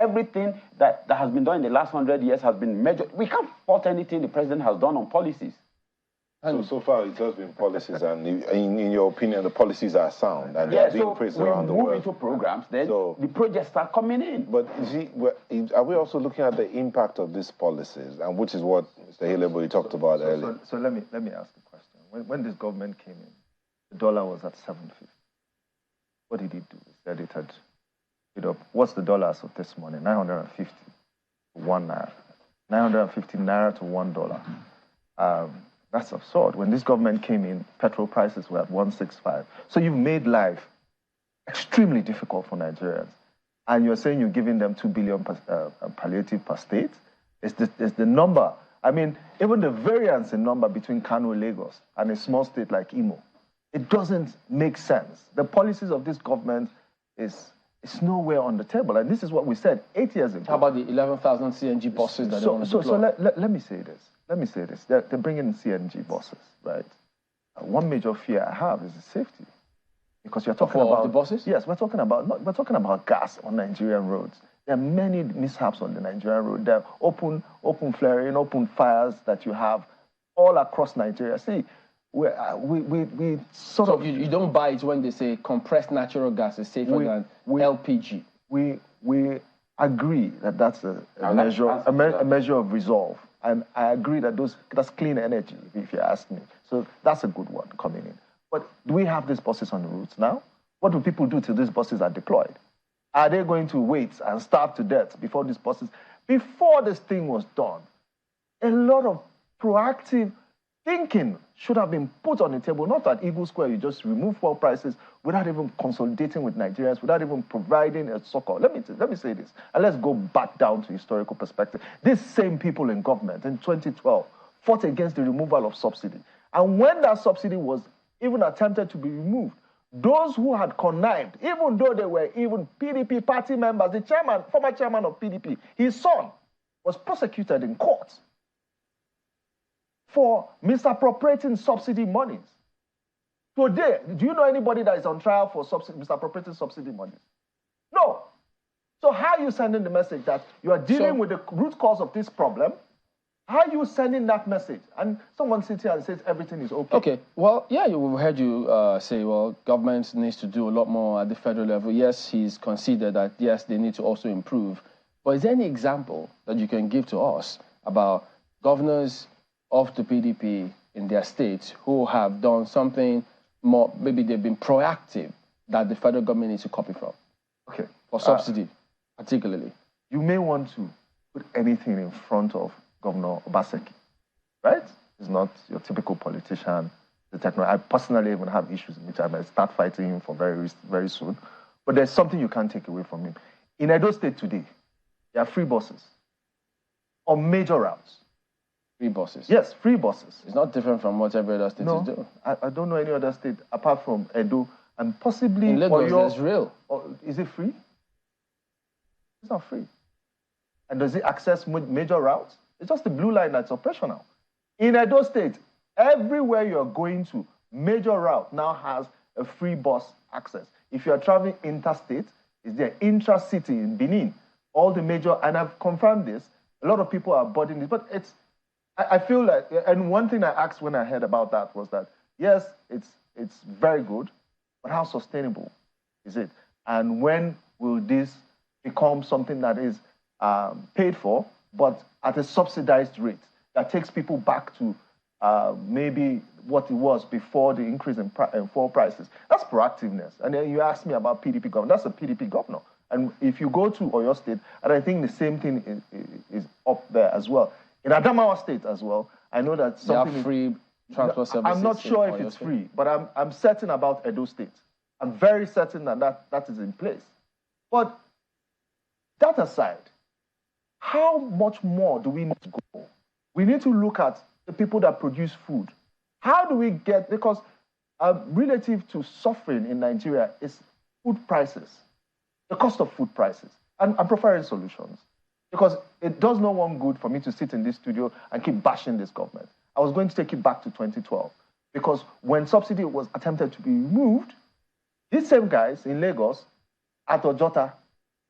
Everything that has been done in the last 100 years has been measured. We can't fault anything the president has done on policies. So far, it has been policies, and in your opinion, the policies are sound, and they are being praised around the world. We move into programs, then the projects start coming in. But are we also looking at the impact of these policies, and which is what Mr. Hilebo talked about earlier? So let me ask a question. When this government came in, the dollar was at 750. What did it do? It said it had, what's the dollar as of this morning? 950 to 1 naira. 950 naira to $1. That's absurd. When this government came in, petrol prices were at 165. So you've made life extremely difficult for Nigerians. And you're saying you're giving them 2 billion palliative per state? It's the number. I mean, even the variance in number between Kano, Lagos, and a small state like Imo, it doesn't make sense. The policies of this government is nowhere on the table. And this is what we said 8 years ago. How about the 11,000 CNG buses that they want to deploy? So let me say this. Let me say this. They're bringing in CNG buses, right? One major fear I have is the safety. Because you're talking about the buses? Yes, we're talking about gas on Nigerian roads. There are many mishaps on the Nigerian road. There are open flaring, open fires that you have all across Nigeria. See, we sort of... You don't buy it when they say compressed natural gas is safer than LPG. We agree that that's a measure of resolve. And I agree that that's clean energy, if you ask me. So that's a good one coming in. But do we have these buses on the routes now? What do people do till these buses are deployed? Are they going to wait and starve to death before these buses? Before this thing was done, a lot of proactive thinking should have been put on the table, not at Eagle Square. You just remove fuel prices without even consolidating with Nigerians, without even providing a succor. Let me say this, and let's go back down to historical perspective. These same people in government in 2012 fought against the removal of subsidy. And when that subsidy was even attempted to be removed, those who had connived, even though they were even PDP party members, the former chairman of PDP, his son was prosecuted in court for misappropriating subsidy monies. Today, do you know anybody that is on trial for misappropriating subsidy monies? No. So how are you sending the message that you are dealing with the root cause of this problem? How are you sending that message? And someone sits here and says everything is okay. Okay, well, yeah, we heard you say, well, government needs to do a lot more at the federal level. Yes, he's considered that, yes, they need to also improve. But is there any example that you can give to us about governors of the PDP in their states who have done something more, maybe they've been proactive, that the federal government needs to copy from? Okay. For subsidy, particularly. You may want to put anything in front of Governor Obaseki, right? He's not your typical politician. I personally even have issues in which I might start fighting him for very, very soon. But there's something you can't take away from him. In Edo State today, there are free buses on major routes. Free buses? Yes, free buses. It's not different from what every other state is doing. I don't know any other state apart from Edo and possibly... In Lagos, it's real. Is it free? It's not free. And does it access major routes? It's just the blue line that's operational. In Edo State, everywhere you're going to, major route now has a free bus access. If you're traveling interstate, it's there. Intra-city in Benin, all the major, and I've confirmed this, a lot of people are boarding this, but I feel like, and one thing I asked when I heard about that was that, yes, it's very good, but how sustainable is it? And when will this become something that is paid for, but at a subsidized rate that takes people back to maybe what it was before the increase in fuel prices? That's proactiveness. And then you ask me about PDP governor. That's a PDP governor. And if you go to Oyo State, and I think the same thing is up there as well. In Adamawa State as well, I know that something is free transport services. I'm not sure if it's free, but I'm certain about Edo State. I'm very certain that is in place. But that aside, how much more do we need to go? We need to look at the people that produce food. How do we get, because relative to suffering in Nigeria is food prices, the cost of food prices. And I'm preferring solutions, because it does no one good for me to sit in this studio and keep bashing this government. I was going to take it back to 2012, because when subsidy was attempted to be removed, these same guys in Lagos at Ojota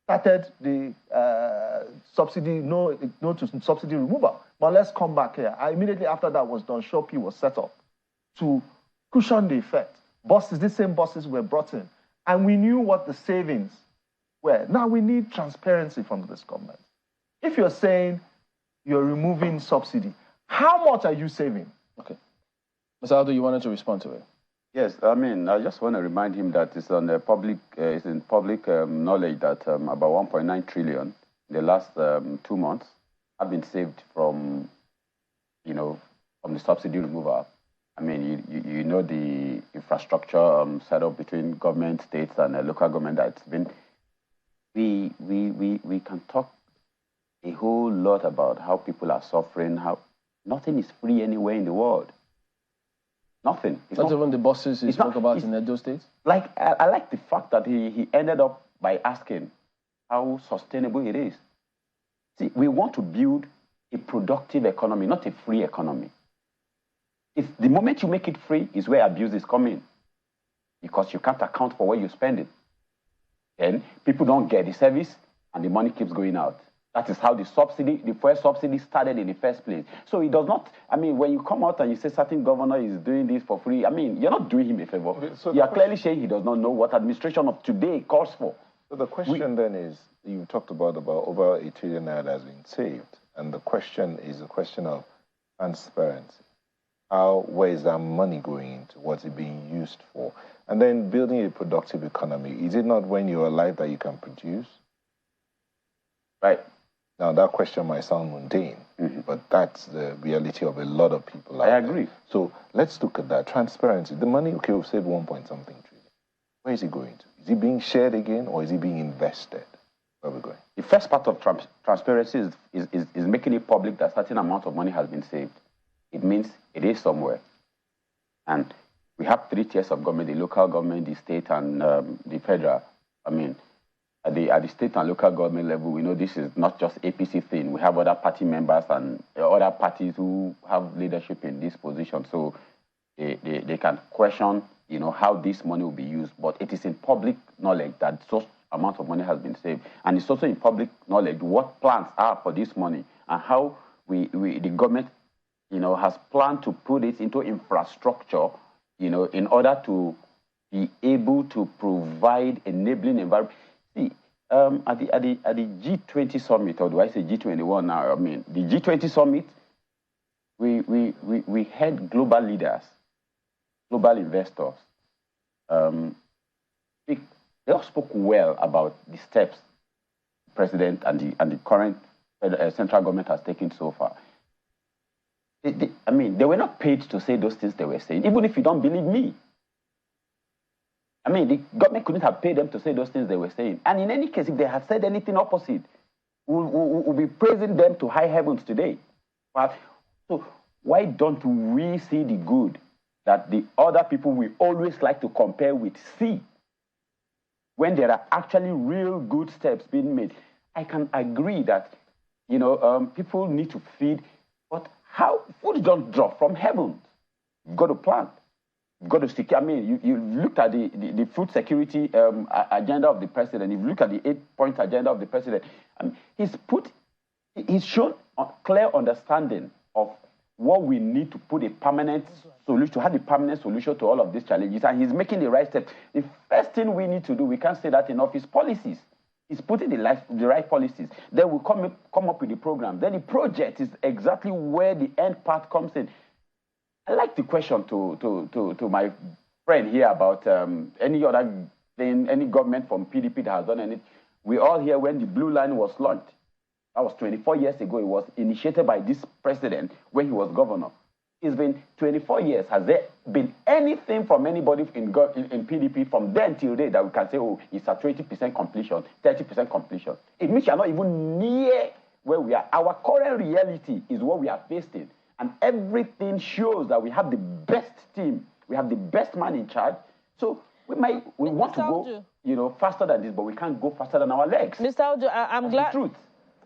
started the subsidy, no to subsidy removal. But let's come back here. Immediately after that was done, Shopee was set up to cushion the effect. Buses, these same buses were brought in, and we knew what the savings were. Now we need transparency from this government. If you're saying you're removing subsidy, how much are you saving? Okay. Mr. Aldo, you wanted to respond to it? Yes, I mean, I just want to remind him that it's on the public, it's in public knowledge that about 1.9 trillion in the last 2 months have been saved from, from the subsidy removal. I mean, you know the infrastructure set up between government, states, and local government that's been. We can talk a whole lot about how people are suffering, how nothing is free anywhere in the world. Nothing. Not even the buses he spoke about in Edo State? Like, I like the fact that he ended up by asking how sustainable it is. See, we want to build a productive economy, not a free economy. If the moment you make it free is where abuse is coming, because you can't account for where you spend it. Then people don't get the service and the money keeps going out. That is how the first subsidy started in the first place. So it does not, I mean, when you come out and you say certain governor is doing this for free, I mean, you're not doing him a favor. So you are clearly saying he does not know what administration of today calls for. So the question then is, you talked about over 1 trillion naira has been saved. And the question is a question of transparency. Where is that money going into? What's it being used for? And then building a productive economy. Is it not when you're alive that you can produce? Right. Now, that question might sound mundane, but that's the reality of a lot of people out I agree. there. So let's look at that. Transparency. The money, okay, we've saved 1-point-something trillion. Where is it going to? Is it being shared again, or is it being invested? Where are we going? The first part of transparency is making it public that a certain amount of money has been saved. It means it is somewhere. And we have 3 tiers of government, the local government, the state, and the federal. I mean, at the state and local government level, we know this is not just APC thing. We have other party members and other parties who have leadership in this position. So they can question, how this money will be used. But it is in public knowledge that such amount of money has been saved. And it's also in public knowledge what plans are for this money and how the government, has planned to put it into infrastructure, in order to be able to provide enabling environment. See, at the G20 summit, or do I say G21 now? I mean, the G20 summit, we had global leaders, global investors. They all spoke well about the steps the president and the current central government has taken so far. They were not paid to say those things they were saying, even if you don't believe me. I mean, the government couldn't have paid them to say those things they were saying. And in any case, if they had said anything opposite, we'll be praising them to high heavens today. But, so why don't we see the good that the other people we always like to compare with see when there are actually real good steps being made? I can agree that, you know, people need to feed, but how? Food don't drop from heaven. You've got to plant. You've got to secure. I mean, you looked at the food security agenda of the president. You've looked at the 8-point agenda of the president. I mean, he's shown a clear understanding of what we need to put a permanent solution, to have a permanent solution to all of these challenges, and he's making the right steps. The first thing we need to do, we can't say that enough, is policies. He's putting the right policies. Then we'll come up with the program. Then the project is exactly where the end part comes in. I like the question to my friend here about any other thing, any government from PDP that has done anything. We all hear when the Blue Line was launched. That was 24 years ago. It was initiated by this president when he was governor. It's been 24 years. Has there been anything from anybody in PDP from then till today that we can say, oh, it's at 20% completion, 30% completion? It means you're not even near where we are. Our current reality is what we are facing. And everything shows that we have the best team. We have the best man in charge. So we want to go, you know, faster than this, but we can't go faster than our legs. Mr. Audu, I'm glad. The truth.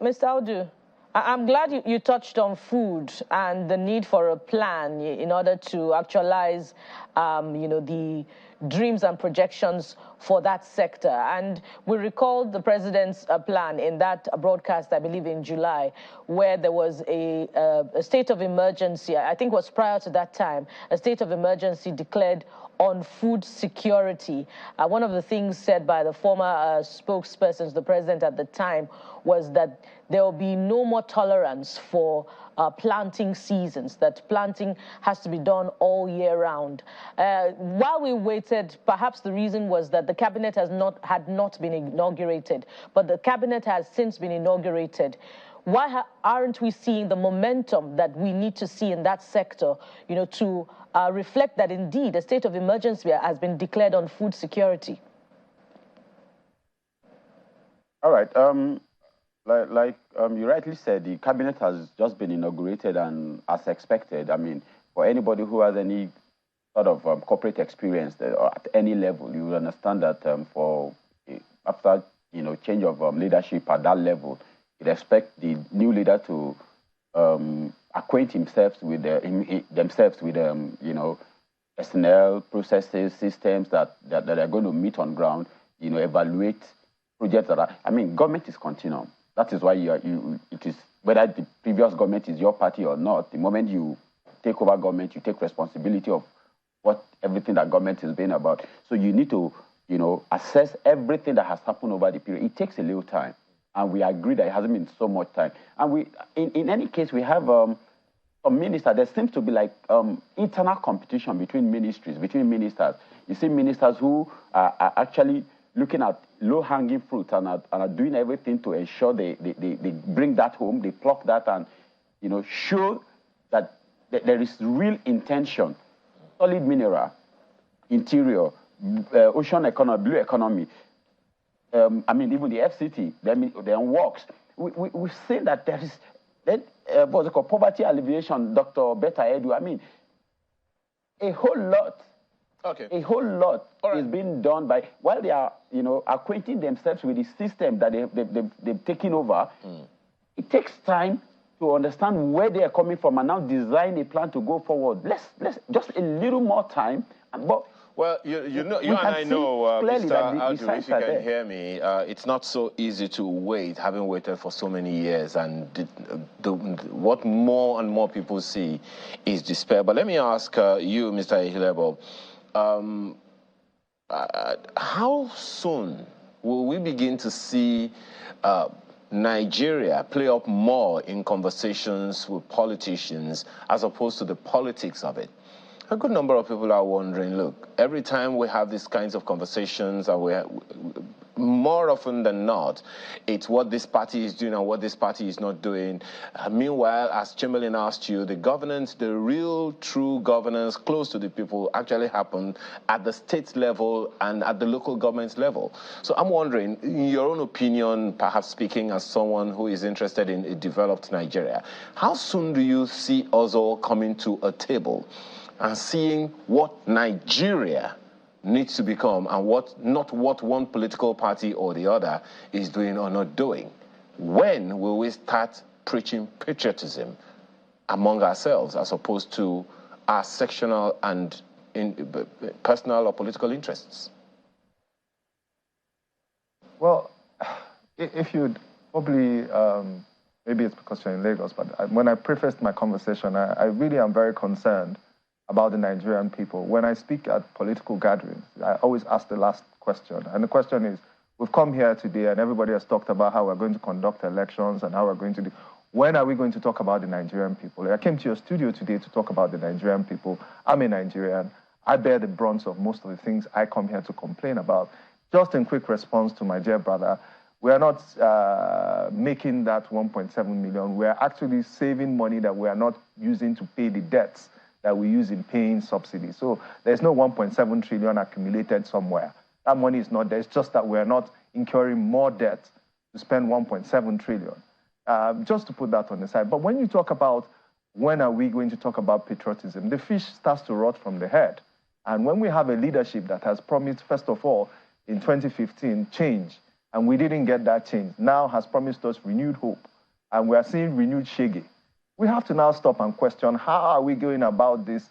Mr. Audu, I'm glad you touched on food and the need for a plan in order to actualize, you know, the dreams and projections for that sector. And we recall the president's plan in that broadcast, I believe in July, where there was a state of emergency. I think it was prior to that time, a state of emergency declared on food security. One of the things said by the former spokespersons, the president at the time, was that there will be no more tolerance for planting seasons, that planting has to be done all year round. While we waited, perhaps the reason was that the cabinet had not been inaugurated, but the cabinet has since been inaugurated. Why aren't we seeing the momentum that we need to see in that sector, you know, to reflect that indeed a state of emergency has been declared on food security? All right. Like you rightly said, the cabinet has just been inaugurated, and as expected, I mean, for anybody who has any sort of corporate experience at any level, you will understand that after, you know, change of leadership at that level, you'd expect the new leader to acquaint themselves with you know, personnel, processes, systems that are going to meet on ground, you know, evaluate projects that are, I mean, government is continuum. That is why it is, whether the previous government is your party or not, the moment you take over government, you take responsibility of everything that government has been about. So you need to, you know, assess everything that has happened over the period. It takes a little time, and we agree that it hasn't been so much time. And in any case, we have some ministers. There seems to be like internal competition between ministries, between ministers. You see ministers who are actually looking at low-hanging fruit and are doing everything to ensure they bring that home, they pluck that, and, you know, show that there is real intention, solid mineral, interior, ocean economy, blue economy. I mean, even the FCT, then works. We've seen that there is, what's it called, poverty alleviation, Dr. Betta Edu. I mean, a whole lot. Okay. A whole lot is being done by, while they are, you know, acquainting themselves with the system that they've taken over. It takes time to understand where they are coming from and now design a plan to go forward. Let's just a little more time. But well, you know, you and I know, Mr. Audu, if you can hear me, it's not so easy to wait, having waited for so many years, and what more and more people see is despair. But let me ask you, Mr. Ihilebo, how soon will we begin to see Nigeria play up more in conversations with politicians as opposed to the politics of it? A good number of people are wondering, look, every time we have these kinds of conversations, and more often than not, it's what this party is doing and what this party is not doing. Meanwhile, as Chamberlain asked you, the governance, the real true governance close to the people actually happen at the state level and at the local government level. So I'm wondering, in your own opinion, perhaps speaking as someone who is interested in a developed Nigeria, how soon do you see us all coming to a table and seeing what Nigeria needs to become and not what one political party or the other is doing or not doing? When will we start preaching patriotism among ourselves as opposed to our sectional and personal or political interests? Well, if you'd probably, maybe it's because you're in Lagos, but when I prefaced my conversation, I really am very concerned about the Nigerian people. When I speak at political gatherings, I always ask the last question. And the question is, we've come here today and everybody has talked about how we're going to conduct elections and how we're going to do. When are we going to talk about the Nigerian people? I came to your studio today to talk about the Nigerian people. I'm a Nigerian. I bear the brunt of most of the things I come here to complain about. Just in quick response to my dear brother, we are not making that 1.7 million. We are actually saving money that we are not using to pay the debts that we use in paying subsidies. So there's no 1.7 trillion accumulated somewhere. That money is not there. It's just that we're not incurring more debt to spend 1.7 trillion. Just to put that on the side. But when you talk about when are we going to talk about patriotism, the fish starts to rot from the head. And when we have a leadership that has promised, first of all, in 2015, change, and we didn't get that change, now has promised us renewed hope, and we are seeing renewed shege. We have to now stop and question, how are we going about this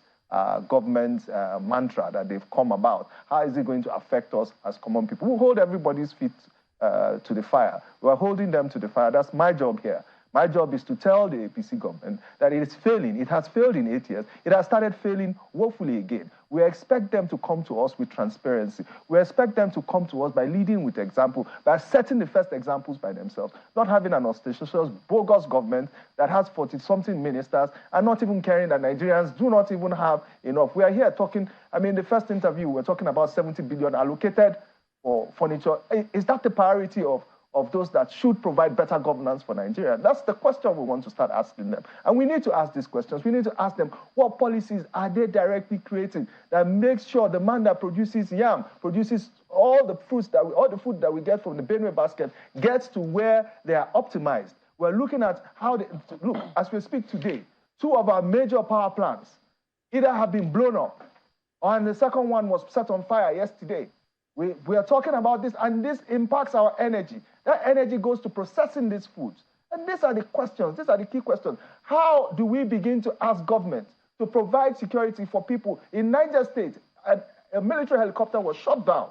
government mantra that they've come about? How is it going to affect us as common people? We hold everybody's feet to the fire. We're holding them to the fire. That's my job here. My job is to tell the APC government that it is failing. It has failed in 8 years. It has started failing woefully again. We expect them to come to us with transparency. We expect them to come to us by leading with example, by setting the first examples by themselves, not having an ostentatious, bogus government that has 40-something ministers and not even caring that Nigerians do not even have enough. We are here talking, I mean, the first interview, we're talking about 70 billion allocated for furniture. Is that the priority of those that should provide better governance for Nigeria? That's the question we want to start asking them. And we need to ask these questions. We need to ask them, what policies are they directly creating that makes sure the man that produces yam, produces all the food that we get from the Benue basket gets to where they are optimized? We're looking at how they, look, as we speak today, 2 of our major power plants either have been blown up, and the second one was set on fire yesterday. We are talking about this, and this impacts our energy. That energy goes to processing these foods. And these are the questions, these are the key questions. How do we begin to ask government to provide security for people? In Niger State, a military helicopter was shot down.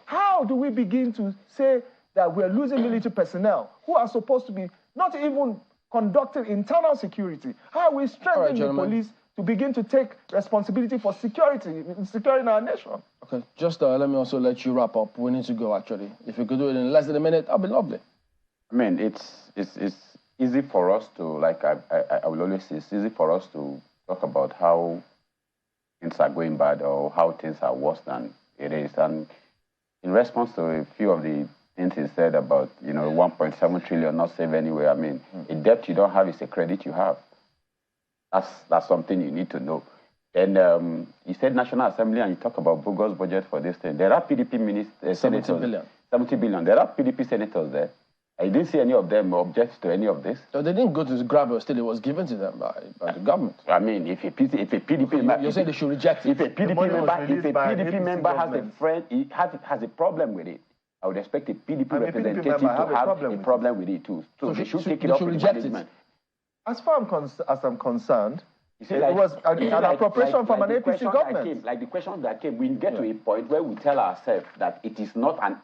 How do we begin to say that we're losing military personnel who are supposed to be not even conducting internal security? How are we strengthening the police to begin to take responsibility for security, securing our nation? Okay, just let me also let you wrap up. We need to go, actually. If you could do it in less than a minute, that'd be lovely. I mean, it's easy for us to, like I will always say, it's easy for us to talk about how things are going bad or how things are worse than it is. And in response to a few of the things he said about, 1.7 trillion not saved anywhere, I mean, a debt you don't have is a credit you have. That's something you need to know. And you said National Assembly and you talk about bogus budget for this thing. There are PDP ministers, 70 billion. 70 billion. There are PDP senators there. I didn't see any of them object to any of this. So they didn't go to grab it, still it was given to them by the government. I mean, if a PDP member... You're saying they should reject it. If a PDP member has a friend, he has a problem with it, I would expect a PDP representative to have a problem with it too. So they should take it up with management. As far as I'm concerned, it was an appropriation from an APC government. Like the question that came, we get to a point where we tell ourselves that it is not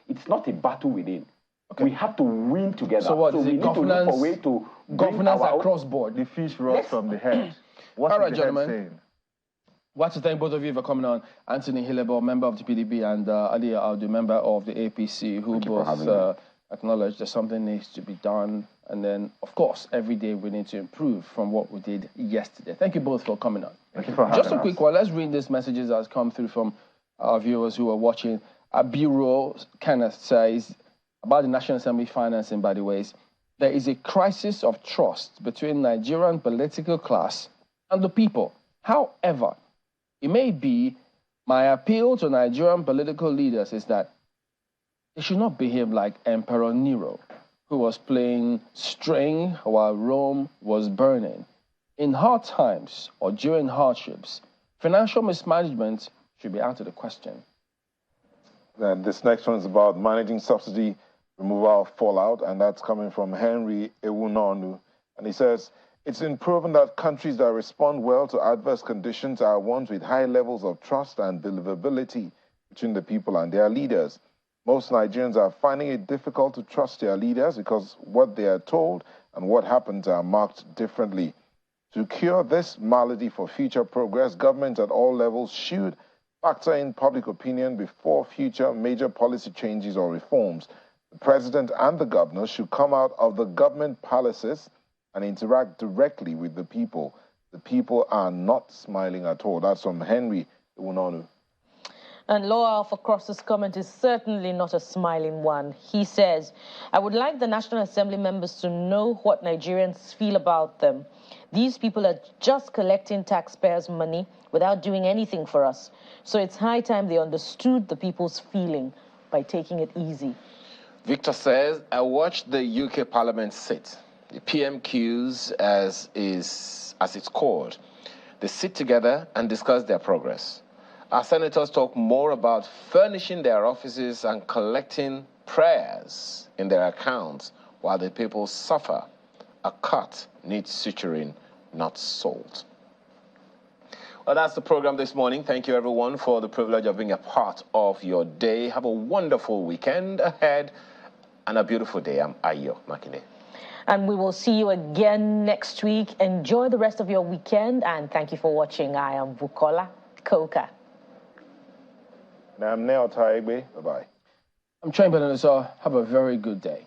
it's not a battle within. Okay. We have to win together. So what, we need to look for a way to governance across board. The fish rots from the head. What's all right, gentlemen. I want to thank both of you for coming on. Anthony Hillebo, member of the PDP, and Ali Audu, member of the APC, who both acknowledge that something needs to be done. And then, of course, every day we need to improve from what we did yesterday. Thank you both for coming on. Thank you for having us. Just a quick one. Let's read these messages that has come through from our viewers who are watching. Our bureau kind of says about the National Assembly financing, by the way, there is a crisis of trust between Nigerian political class and the people. However, it may be my appeal to Nigerian political leaders is that they should not behave like Emperor Nero, who was playing string while Rome was burning. In hard times or during hardships, financial mismanagement should be out of the question. And this next one is about managing subsidy removal of fallout, and that's coming from Henry Ewunonu. And he says, it's been proven that countries that respond well to adverse conditions are ones with high levels of trust and believability between the people and their leaders. Most Nigerians are finding it difficult to trust their leaders because what they are told and what happens are marked differently. To cure this malady for future progress, governments at all levels should factor in public opinion before future major policy changes or reforms. The president and the governors should come out of the government palaces and interact directly with the people. The people are not smiling at all. That's from Henry Ewunonu. And Law Alpha Cross's comment is certainly not a smiling one. He says, I would like the National Assembly members to know what Nigerians feel about them. These people are just collecting taxpayers' money without doing anything for us. So it's high time they understood the people's feeling by taking it easy. Victor says, I watched the UK Parliament sit. The PMQs, as it's called. They sit together and discuss their progress. Our senators talk more about furnishing their offices and collecting prayers in their accounts while the people suffer. A cut needs suturing, not salt. Well, that's the program this morning. Thank you, everyone, for the privilege of being a part of your day. Have a wonderful weekend ahead and a beautiful day. I'm Ayo Makinde. And we will see you again next week. Enjoy the rest of your weekend, and thank you for watching. I am Bukola Koka. And I'm Neo Taigbe. Bye-bye. I'm Chamberlain, so have a very good day.